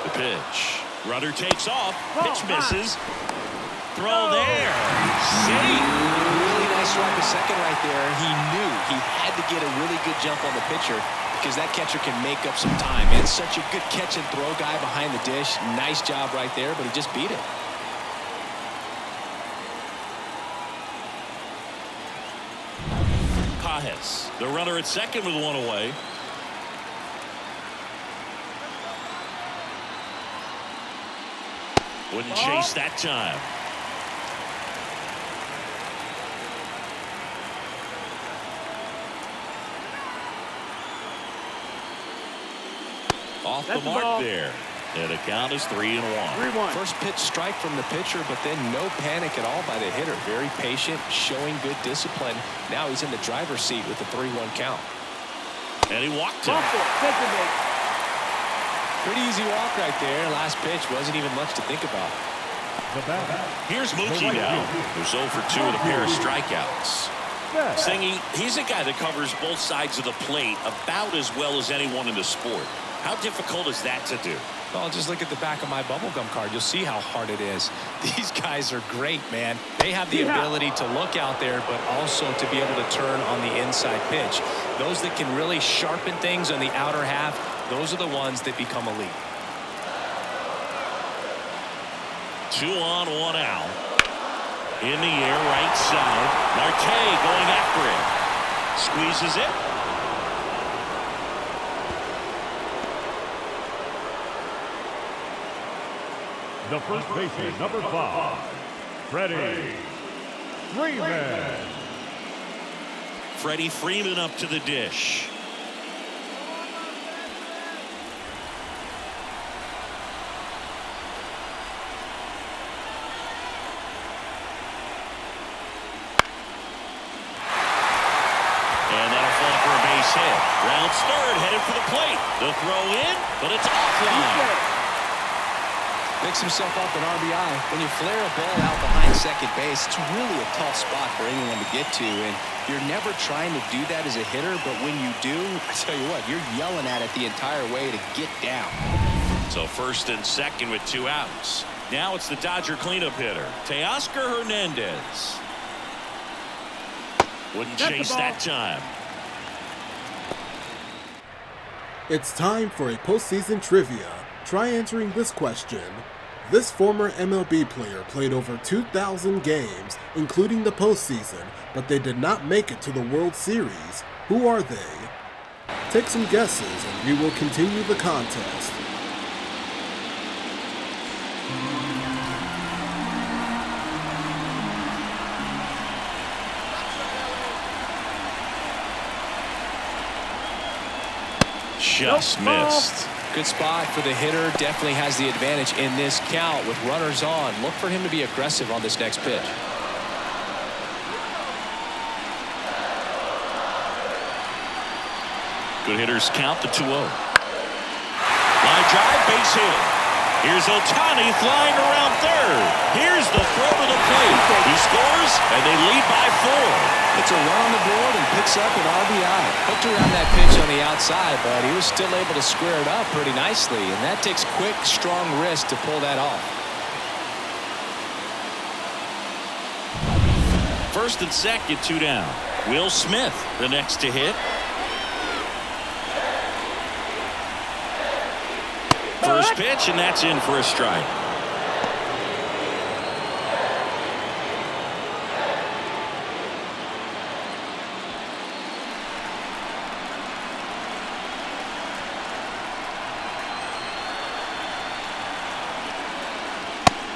The pitch. Runner takes off. Pitch misses. Throw there. Safe. Really nice swipe of second right there. He knew he had to get a really good jump on the pitcher because that catcher can make up some time. And such a good catch and throw guy behind the dish. Nice job right there, but he just beat it. Pajes, the runner at second with one away. Wouldn't chase that time. Off the mark there. And the count is 3-1. 3-1. First pitch strike from the pitcher, but then no panic at all by the hitter. Very patient, showing good discipline. Now he's in the driver's seat with the 3-1 count. And he walked him. Pretty easy walk right there. Last pitch wasn't even much to think about. Here's Mookie now, who's 0 for 2 with a pair of strikeouts. Singy, he's a guy that covers both sides of the plate about as well as anyone in the sport. How difficult is that to do? Well, just look at the back of my bubblegum card. You'll see how hard it is. These guys are great, man. They have the ability to look out there, but also to be able to turn on the inside pitch. Those that can really sharpen things on the outer half, those are the ones that become elite. 2 on, 1 out. In the air, right side. Marte going after it. Squeezes it. The first baseman, number 5, Freddie Freeman. Freddie Freeman up to the dish. Hit. Rounds third, headed for the plate. The throw in, but it's offline. Picks himself up an RBI. When you flare a ball out behind second base, it's really a tough spot for anyone to get to, and you're never trying to do that as a hitter, but when you do, I tell you what, you're yelling at it the entire way to get down. So first and second with 2 outs. Now it's the Dodger cleanup hitter, Teoscar Hernandez. Wouldn't chase that time. It's time for a postseason trivia. Try answering this question. This former MLB player played over 2,000 games, including the postseason, but they did not make it to the World Series. Who are they? Take some guesses and we will continue the contest. Just missed. Good spot for the hitter. Definitely has the advantage in this count with runners on. Look for him to be aggressive on this next pitch. Good hitters count the 2-0. Line drive, base hit. Here's Ohtani flying around third. Here's the throw to the plate. He scores, and they lead by 4. It's a run on the board and picks up an RBI. Hooked around that pitch on the outside, but he was still able to square it up pretty nicely, and that takes quick, strong wrist to pull that off. First and second, 2 down. Will Smith, the next to hit. First pitch, and that's in for a strike.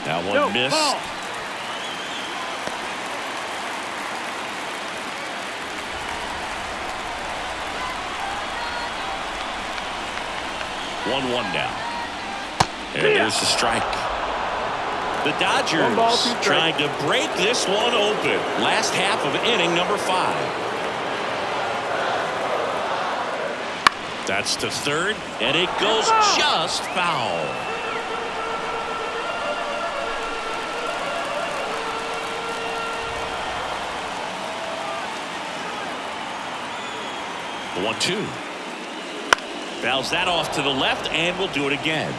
That one missed. Ball. One now. And there's the strike. The Dodgers 1 ball, 2 strikes. trying to break this one open. Last half of inning number 5. That's to third, and it goes just foul. The 1-2. Fouls that off to the left, and we'll do it again.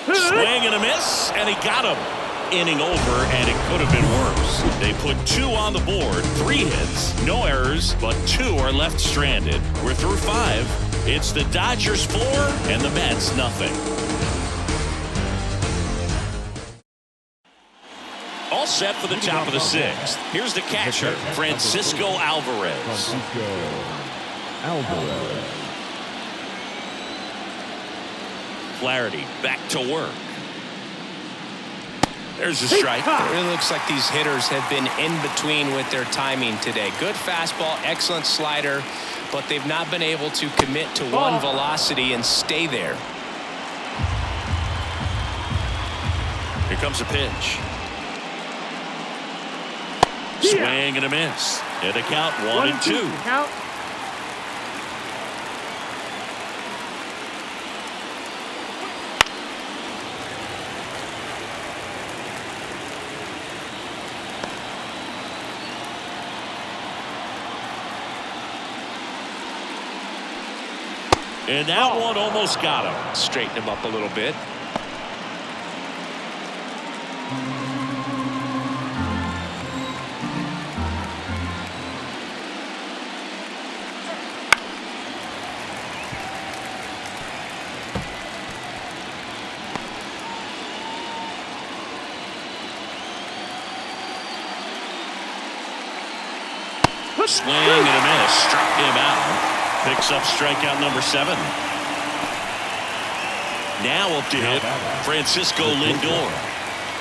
Swing and a miss, and he got him. Inning over, and it could have been worse. They put 2 on the board, 3 hits, no errors, but 2 are left stranded. We're through 5. It's the Dodgers 4 and the Mets nothing. All set for the top of the 6th. Here's the catcher, Francisco Alvarez. Flaherty back to work. There's a strike. It really looks like these hitters have been in between with their timing today. Good fastball, excellent slider, but they've not been able to commit to one velocity and stay there. Here comes a pitch. Swing and a miss. And a count 1-2. Count. And that one almost got him. Straighten him up a little bit. Swing and a miss. Struck him out. Picks up strikeout number 7. Now up to hit Francisco Lindor.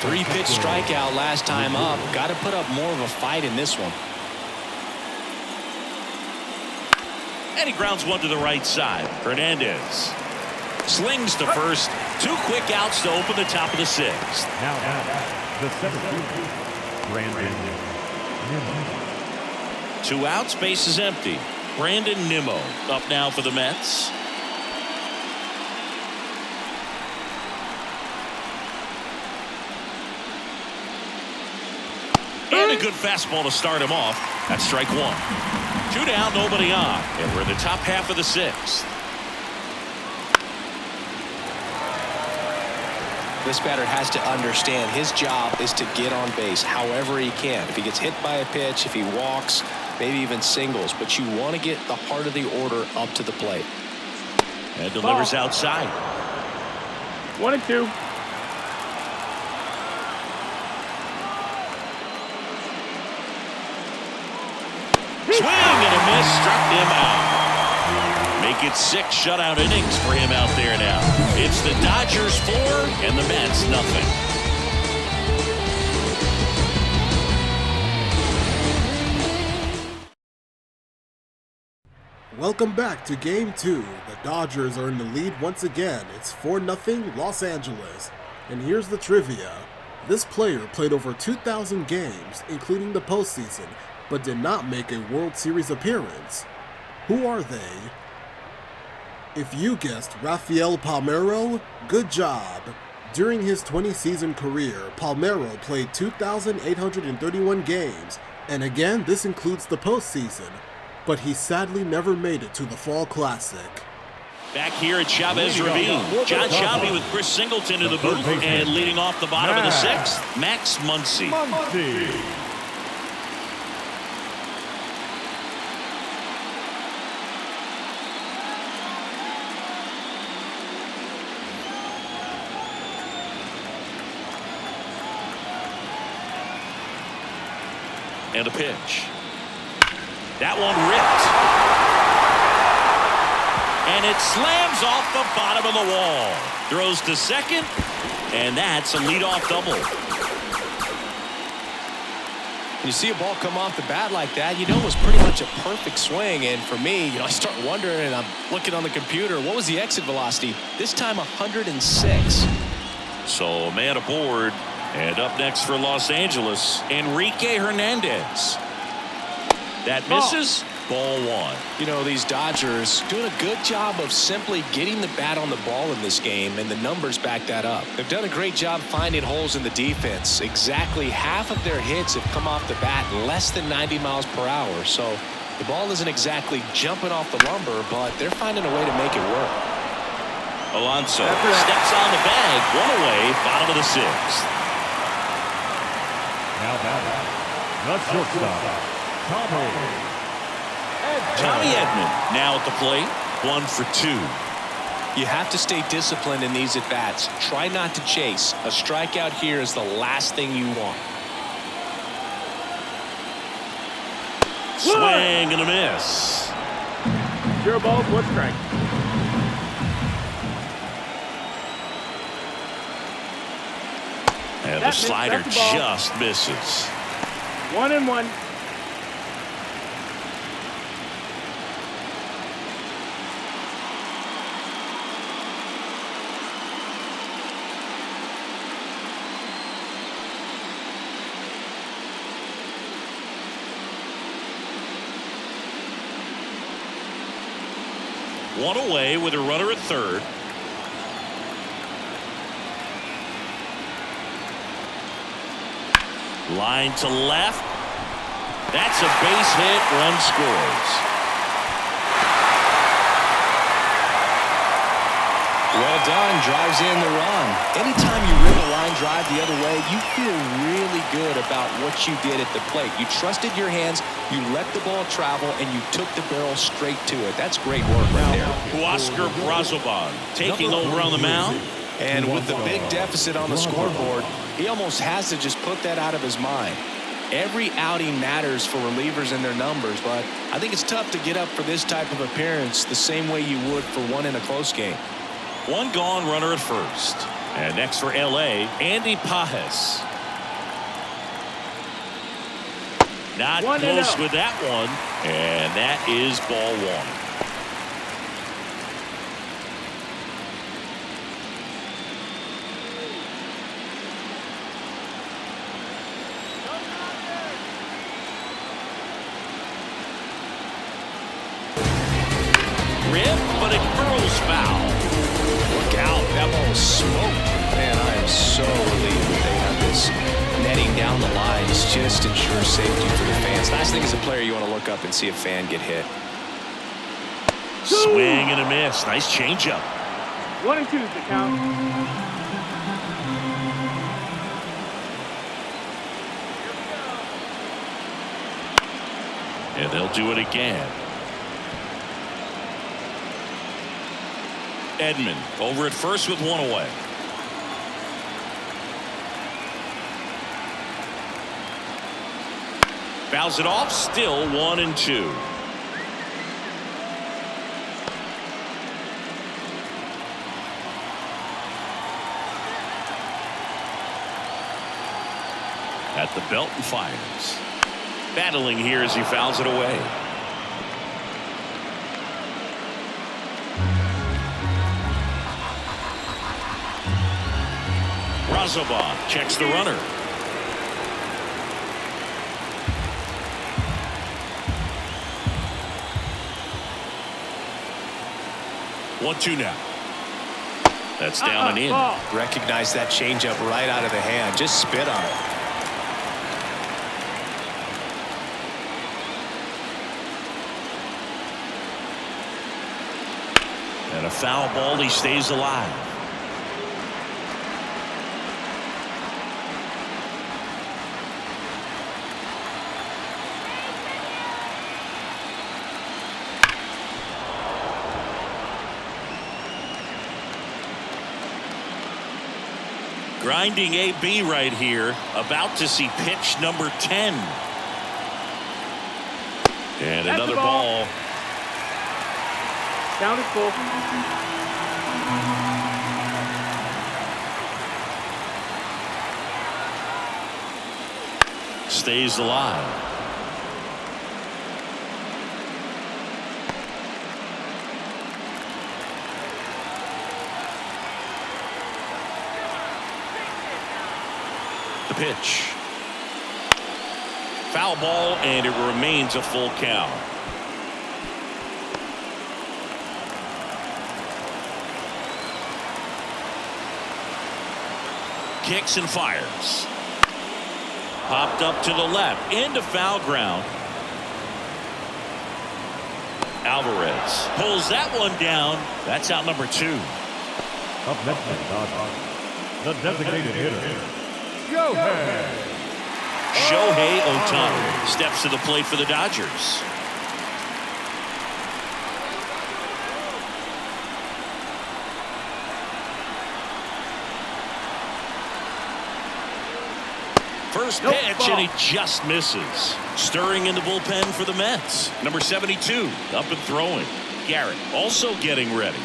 3-pitch strikeout last time up. Got to put up more of a fight in this one. And he grounds one to the right side. Hernandez slings to first. 2 quick outs to open the top of the 6th. Now The center fielder, Brandon Nimmo. 2 outs, base is empty. Brandon Nimmo up now for the Mets. And a good fastball to start him off. That's strike 1. 2 down, nobody on. And we're in the top half of the 6th. This batter has to understand his job is to get on base however he can. If he gets hit by a pitch, if he walks, maybe even singles. But you want to get the heart of the order up to the plate. And delivers outside. 1-2. Swing and a miss, struck him out. Make it 6 shutout innings for him out there now. It's the Dodgers 4 and the Mets nothing. Welcome back to Game 2. The Dodgers are in the lead once again. It's 4-0 Los Angeles. And here's the trivia. This player played over 2,000 games, including the postseason, but did not make a World Series appearance. Who are they? If you guessed Rafael Palmeiro, good job. During his 20-season career, Palmeiro played 2,831 games, and again this includes the postseason, but he sadly never made it to the Fall Classic. Back here at Chavez Ravine, John Shelby with Chris Singleton in the booth, and leading off the bottom of the 6th, Max Muncy. And a pitch. That one ripped. And it slams off the bottom of the wall. Throws to second, and that's a leadoff double. You see a ball come off the bat like that, you know it was pretty much a perfect swing. And for me, I start wondering, and I'm looking on the computer, what was the exit velocity? This time 106. So a man aboard. And up next for Los Angeles, Enrique Hernandez. That misses. Ball 1. You know, these Dodgers doing a good job of simply getting the bat on the ball in this game, and the numbers back that up. They've done a great job finding holes in the defense. Exactly half of their hits have come off the bat less than 90 miles per hour. So the ball isn't exactly jumping off the lumber, but they're finding a way to make it work. Alonso steps on the bag. 1 away, bottom of the 6th. Now batting, the shortstop, Tommy Edman now at the plate. 1 for 2. You have to stay disciplined in these at-bats. Try not to chase. A strikeout here is the last thing you want. Swing and a miss. 0 balls, 1 strike. And the slider just misses. 1-1. One away with a runner at third. Line to left. That's a base hit. Run scores. Well done. Drives in the run. Anytime you rip a line drive the other way, you feel really good about what you did at the plate. You trusted your hands, you let the ball travel, and you took the barrel straight to it. That's great work right there. Oscar Brazoban taking over on the mound. And with the big deficit on the scoreboard, he almost has to just put that out of his mind. Every outing matters for relievers and their numbers, but I think it's tough to get up for this type of appearance the same way you would for one in a close game. 1 gone, runner at first. And next for LA, Andy Pajes. Not close with that one, and that is ball 1. grip, but it curls foul. Look out. That ball was smoked. Man, I am so relieved that they have this netting down the lines. Just ensure safety for the fans. Last thing as a player, you want to look up and see a fan get hit. Swing and a miss. Nice changeup. 1 and 2 is the count. And they'll do it again. Edman over at first with one away. Fouls it off, still 1 and 2. At the belt and fires. Battling here as he fouls it away. Razoban checks the runner. One, two now. That's down and in. Recognize that changeup right out of the hand. Just spit on it. And a foul ball, he stays alive. Grinding AB right here, about to see pitch number 10. And another ball. Count is full. Stays alive. The pitch. Foul ball, and it remains a full count. Kicks and fires. Popped up to the left into foul ground. Alvarez pulls that one down. That's out number 2. Up next for the Dodgers, the designated hitter, Shohei Ohtani steps to the plate for the Dodgers. First pitch, and he just misses. Stirring in the bullpen for the Mets. Number 72, up and throwing. Garrett also getting ready.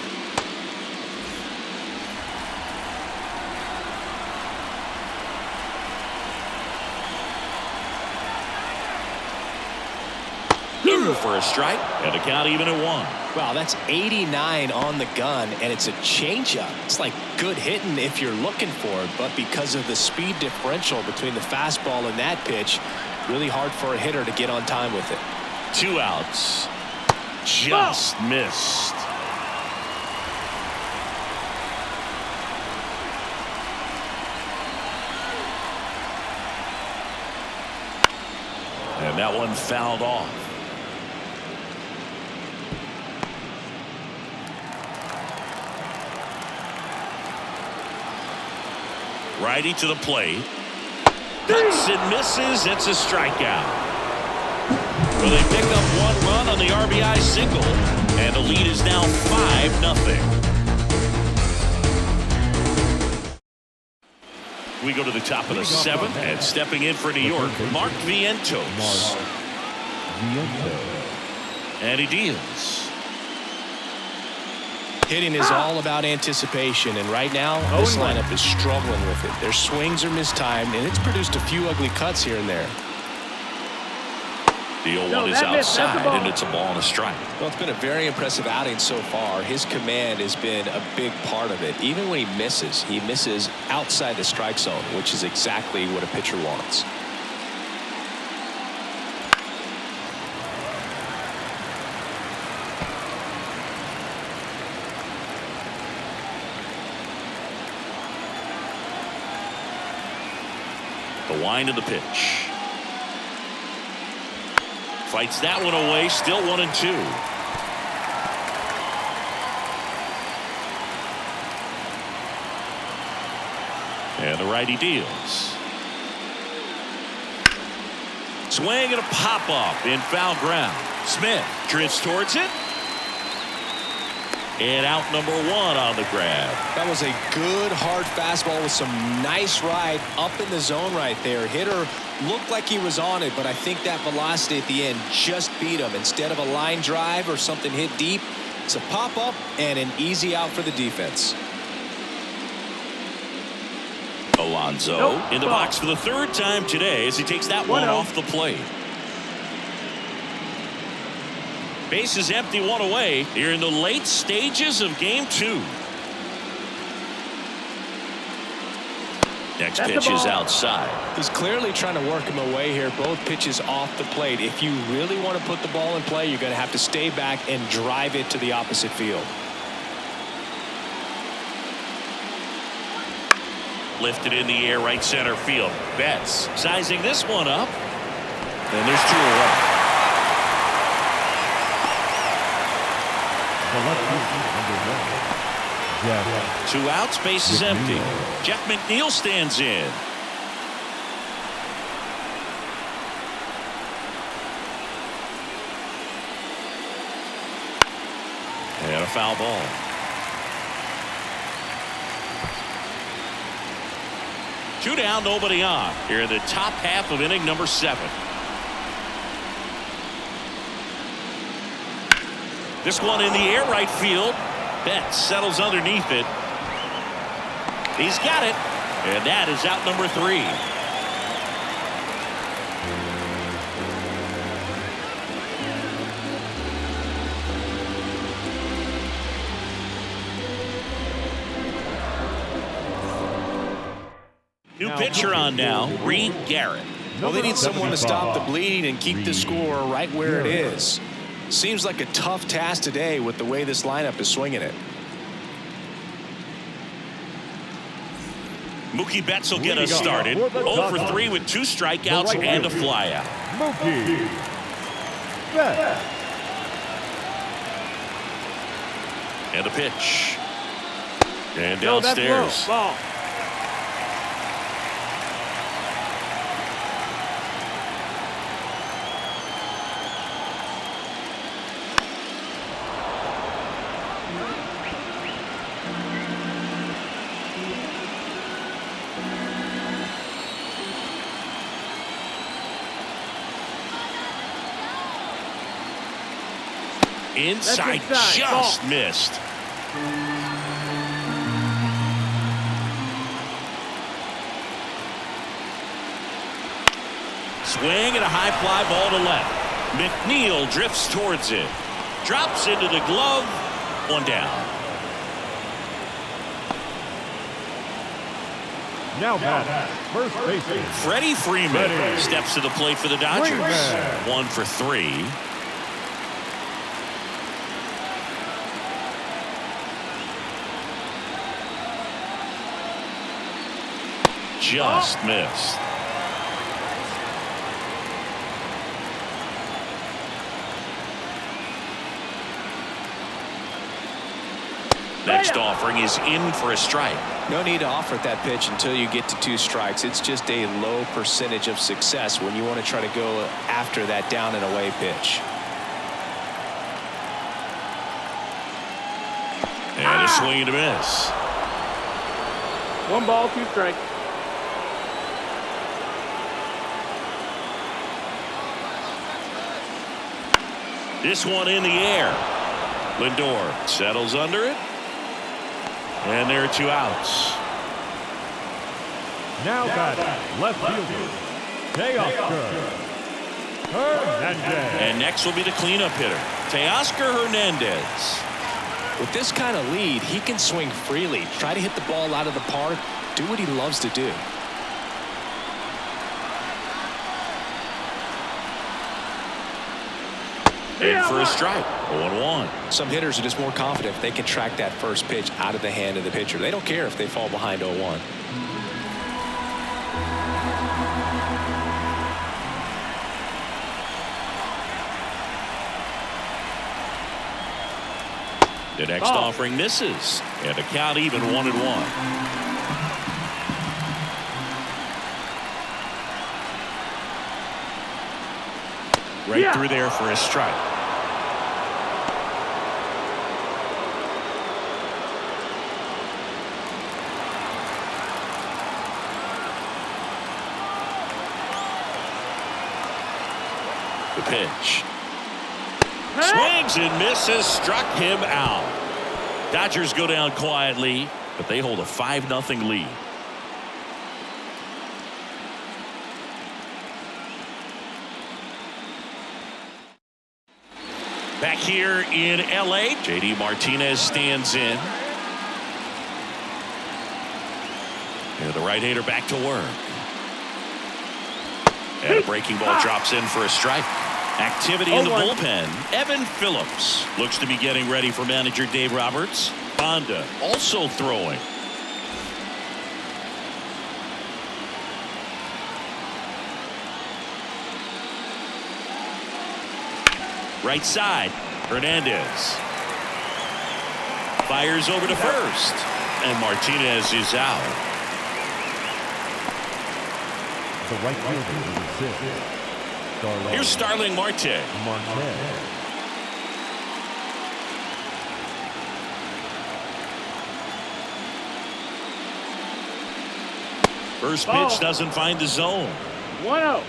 In for a strike, and a count even at 1. Wow, that's 89 on the gun, and it's a changeup. It's like good hitting if you're looking for it, but because of the speed differential between the fastball and that pitch, really hard for a hitter to get on time with it. 2 outs. Just missed. And that one fouled off. Righty to the plate. Cuts and misses. It's a strikeout. Well, they pick up 1 run on the RBI single, and the lead is now 5-0. We go to the top of the 7th, and stepping in for New York, Mark Vientos. And he deals. Hitting is all about anticipation, and right now this lineup is struggling with it. Their swings are mistimed, and it's produced a few ugly cuts here and there. The 0-1 is outside, and it's a ball and a strike. Well, it's been a very impressive outing so far. His command has been a big part of it. Even when he misses outside the strike zone, which is exactly what a pitcher wants. The wind of the pitch. Fights that one away. Still 1-2. And the righty deals. Swing and a pop up in foul ground. Smith drifts towards it. And out number 1 on the grab. That was a good hard fastball with some nice ride up in the zone right there. Hitter looked like he was on it, but I think that velocity at the end just beat him. Instead of a line drive or something hit deep, it's a pop up and an easy out for the defense. Alonso in the box for the 3rd time today as he takes that one off the plate. Base is empty, 1 away here in the late stages of game 2. Next pitch is outside. He's clearly trying to work him away here. Both pitches off the plate. If you really want to put the ball in play, you're going to have to stay back and drive it to the opposite field. Lifted in the air, right center field. Betts sizing this one up. And there's 2 away. The left fielder, number 1, Jeff. 2 outs, base is empty. Jeff McNeil stands in. And a foul ball. Two down, nobody on. Here in the top half of inning number 7. This one in the air, right field. Betts settles underneath it. He's got it. And that is out number 3. New pitcher on now, Reed Garrett. Well, they need someone to stop the bleeding and keep the score right where it is. Seems like a tough task today with the way this lineup is swinging it. Mookie Betts will get us started. 0 for 3 with 2 strikeouts and a flyout. Mookie Betts. And a pitch. And downstairs. Ball. Inside, just missed. Swing and a high fly ball to left. McNeil drifts towards it. Drops into the glove. 1 down. Now back, first baseman Freddie Freeman steps to the plate for the Dodgers. 1 for 3. Just missed. Next offering is in for a strike. No need to offer that pitch until you get to 2 strikes. It's just a low percentage of success when you want to try to go after that down and away pitch. And a swing and a miss. 1 ball, 2 strikes. This one in the air. Lindor settles under it. And there are 2 outs. Now back, left fielder Teoscar Hernandez. And next will be the cleanup hitter, Teoscar Hernandez. With this kind of lead, he can swing freely, try to hit the ball out of the park, do what he loves to do. In for a strike. 0-1. Some hitters are just more confident if they can track that first pitch out of the hand of the pitcher. They don't care if they fall behind 0-1. The next offering misses, and the count even 1-1. Right through there for a strike. The pitch. Swings and misses, struck him out. Dodgers go down quietly, but they hold a 5-0 lead. Back here in LA, JD Martinez stands in. And the right-hander back to work. And a breaking ball drops in for a strike. Activity in the bullpen. Evan Phillips looks to be getting ready for manager Dave Roberts. Bonda also throwing. Right side, Hernandez. Fires over to first. And Martinez is out. The right fielder is 6. Here's Starling Marte. First pitch doesn't find the zone. 1-0.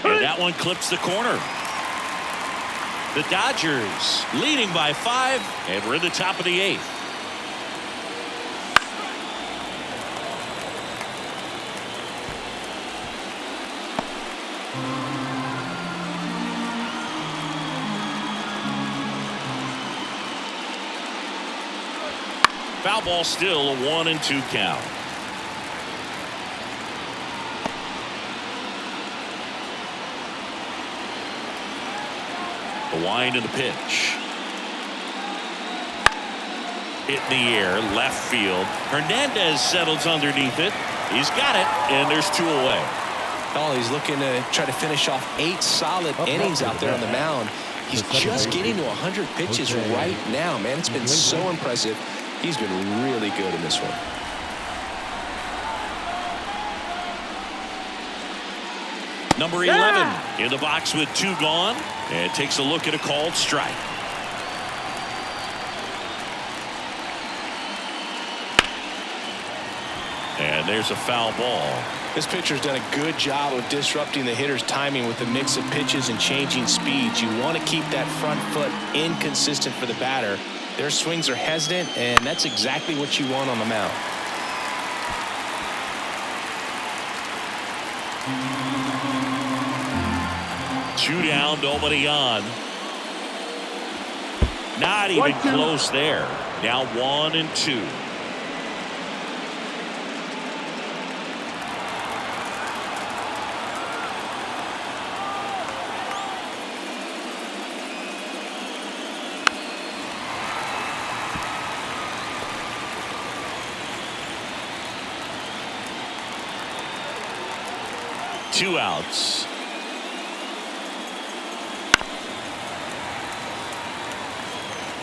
And that one clips the corner. The Dodgers leading by 5, and we're in the top of the 8th. Foul ball, still a 1-2 count. The wind and the pitch. Hit in the air, left field. Hernandez settles underneath it. He's got it, and there's 2 away. Oh, he's looking to try to finish off 8 solid innings out there on the mound. He's just getting to 100 pitches right now, man. It's been so impressive. He's been really good in this one. Number 11 in the box with 2 gone, and takes a look at a called strike. And there's a foul ball. This pitcher's done a good job of disrupting the hitter's timing with a mix of pitches and changing speeds. You want to keep that front foot inconsistent for the batter. Their swings are hesitant, and that's exactly what you want on the mound. Two down, nobody on. Not even close there. Now 1-2. Two outs.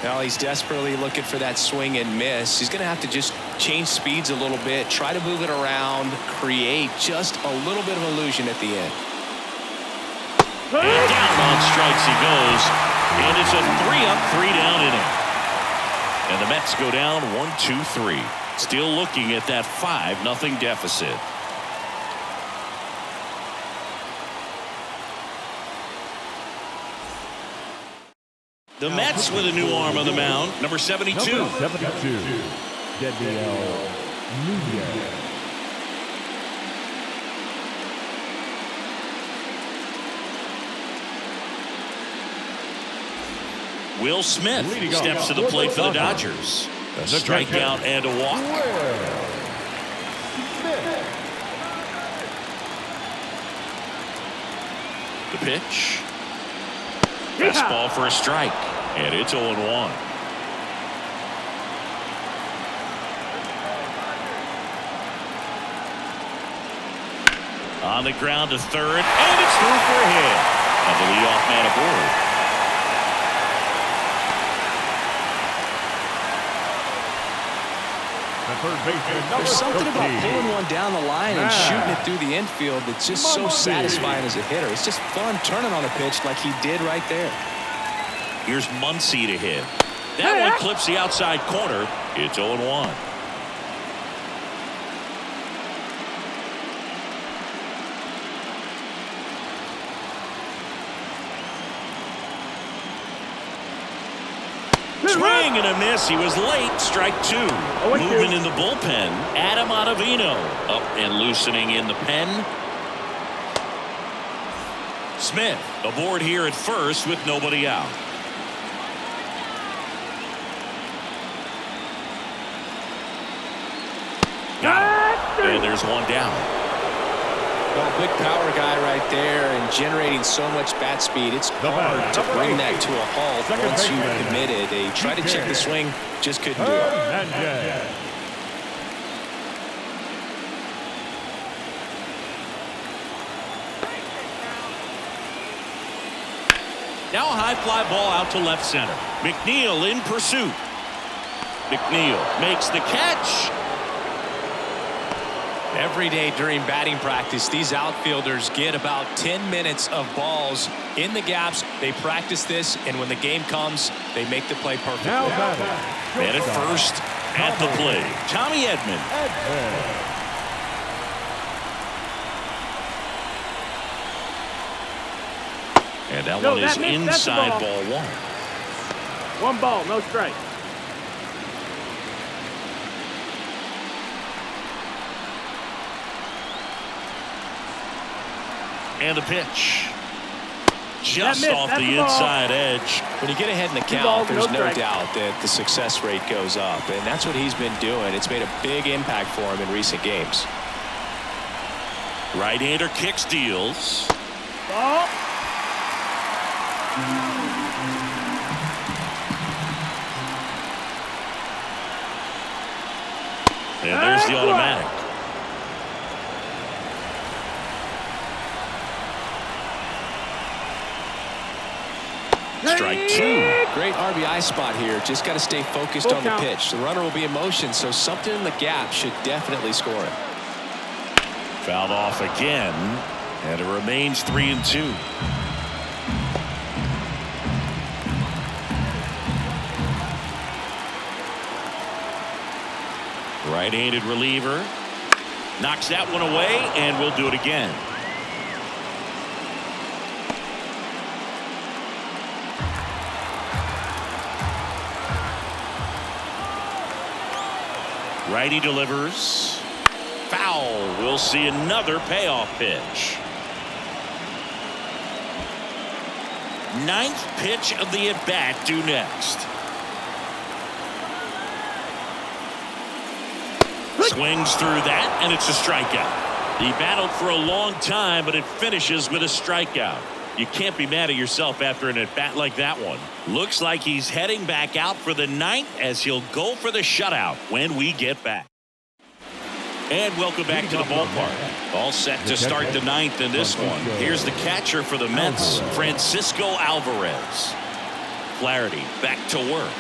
Now he's desperately looking for that swing and miss. He's going to have to just change speeds a little bit, try to move it around, create just a little bit of illusion at the end. And down on strikes he goes, and it's a 3-up, 3-down inning. And the Mets go down 1-2-3. Still looking at that 5-0 deficit. The Mets with a new arm on the mound, number 72. Number 72, Daniel Nunez. Will Smith steps to the plate for the Dodgers. A strikeout and a walk. The pitch. Fastball for a strike, and it's 0-1. On the ground to third, and it's through for a hit. And the leadoff man aboard. There's something about pulling one down the line and shooting it through the infield that's just so satisfying as a hitter. It's just fun turning on a pitch like he did right there. Here's Muncy to hit. That one clips the outside corner. It's 0-1. Swing and a miss. He was late. Strike two. Moving in the bullpen. Adam Ottavino up and loosening in the pen. Smith aboard here at first with nobody out. Got him. And there's one down. Well, big power guy right there and generating so much bat speed. It's hard to bring that to a halt once you've committed. They try to check the swing, just couldn't do it. Now a high fly ball out to left center. McNeil in pursuit. McNeil makes the catch. Every day during batting practice, these outfielders get about 10 minutes of balls in the gaps. They practice this, and when the game comes, they make the play perfectly. Man at first at the plate, Tommy Edman. And that one is inside ball one. One ball, no strike. And the pitch. Just off the inside edge. When you get ahead in the count, there's no doubt that the success rate goes up. And that's what he's been doing. It's made a big impact for him in recent games. Right-hander kicks, deals. Ball. And there's the automatic. Strike two. Great RBI spot here. Just got to stay focused on the pitch. The runner will be in motion, so something in the gap should definitely score it. Fouled off again, and it remains 3-2. Right-handed reliever knocks that one away, and we'll do it again. Righty delivers. Foul. We'll see another payoff pitch. Ninth pitch of the at-bat due next. Swings through that, and it's a strikeout. He battled for a long time, but it finishes with a strikeout. You can't be mad at yourself after an at-bat like that one. Looks like he's heading back out for the ninth as he'll go for the shutout when we get back. And welcome back to the ballpark. All set to start the ninth in this one. Here's the catcher for the Mets, Francisco Alvarez. Flaherty back to work.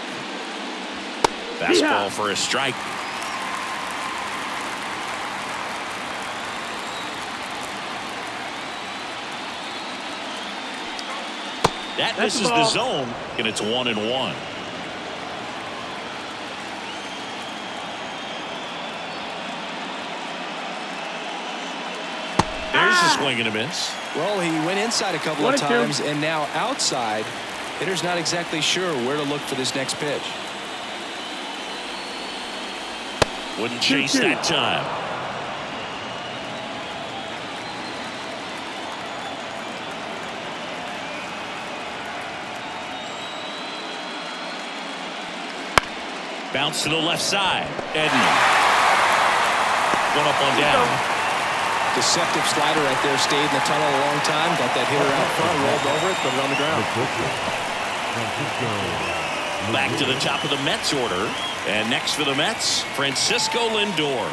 Fastball for a strike. That misses the zone, and it's 1-1. There's a swing and a miss. Well, he went inside a couple of times, and now outside. Hitter's not exactly sure where to look for this next pitch. Wouldn't chase that time. Bounce to the left side. Edman. One up, one down. Deceptive slider right there. Stayed in the tunnel a long time. Got that hitter out front. Rolled over it. Put it on the ground. Back to the top of the Mets order. And next for the Mets, Francisco Lindor.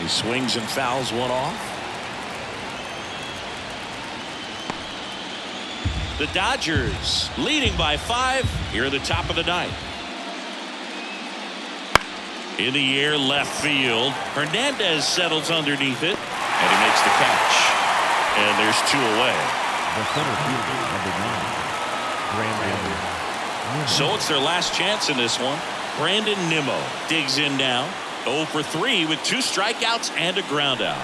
He swings and fouls one off. The Dodgers leading by 5 here in the top of the ninth. In the air, left field. Hernandez settles underneath it, and he makes the catch. And there's 2 away. The center fielder, number 9, Brandon. So it's their last chance in this one. Brandon Nimmo digs in now. 0 for 3 with 2 strikeouts and a ground out.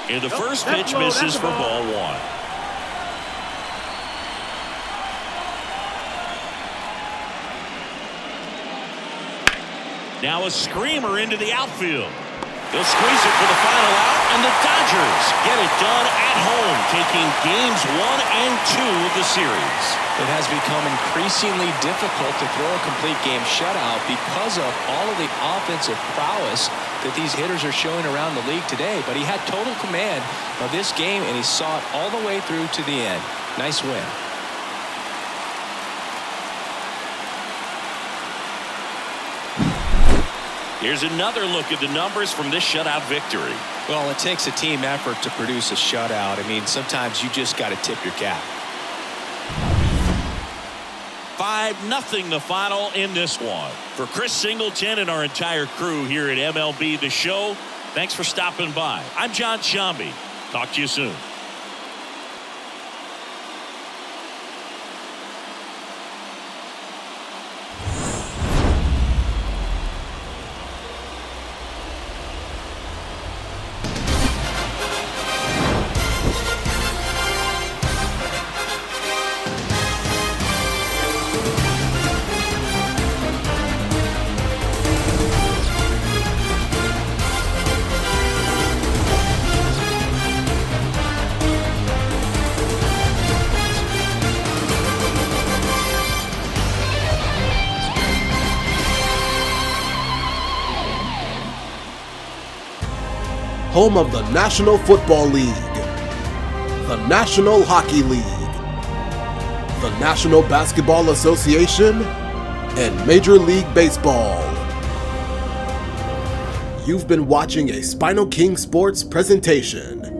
And the first pitch misses for ball 1. Now a screamer into the outfield. They'll squeeze it for the final out, and the Dodgers get it done at home, taking games 1 and 2 of the series. It has become increasingly difficult to throw a complete game shutout because of all of the offensive prowess that these hitters are showing around the league today. But he had total command of this game, and he saw it all the way through to the end. Nice win. Here's another look at the numbers from this shutout victory. Well, it takes a team effort to produce a shutout. I mean, sometimes you just got to tip your cap. 5-0 the final in this one. For Chris Singleton and our entire crew here at MLB The Show, thanks for stopping by. I'm John Shambi. Talk to you soon. Home of the National Football League, the National Hockey League, the National Basketball Association, and Major League Baseball. You've been watching a SpinoKing Sports presentation.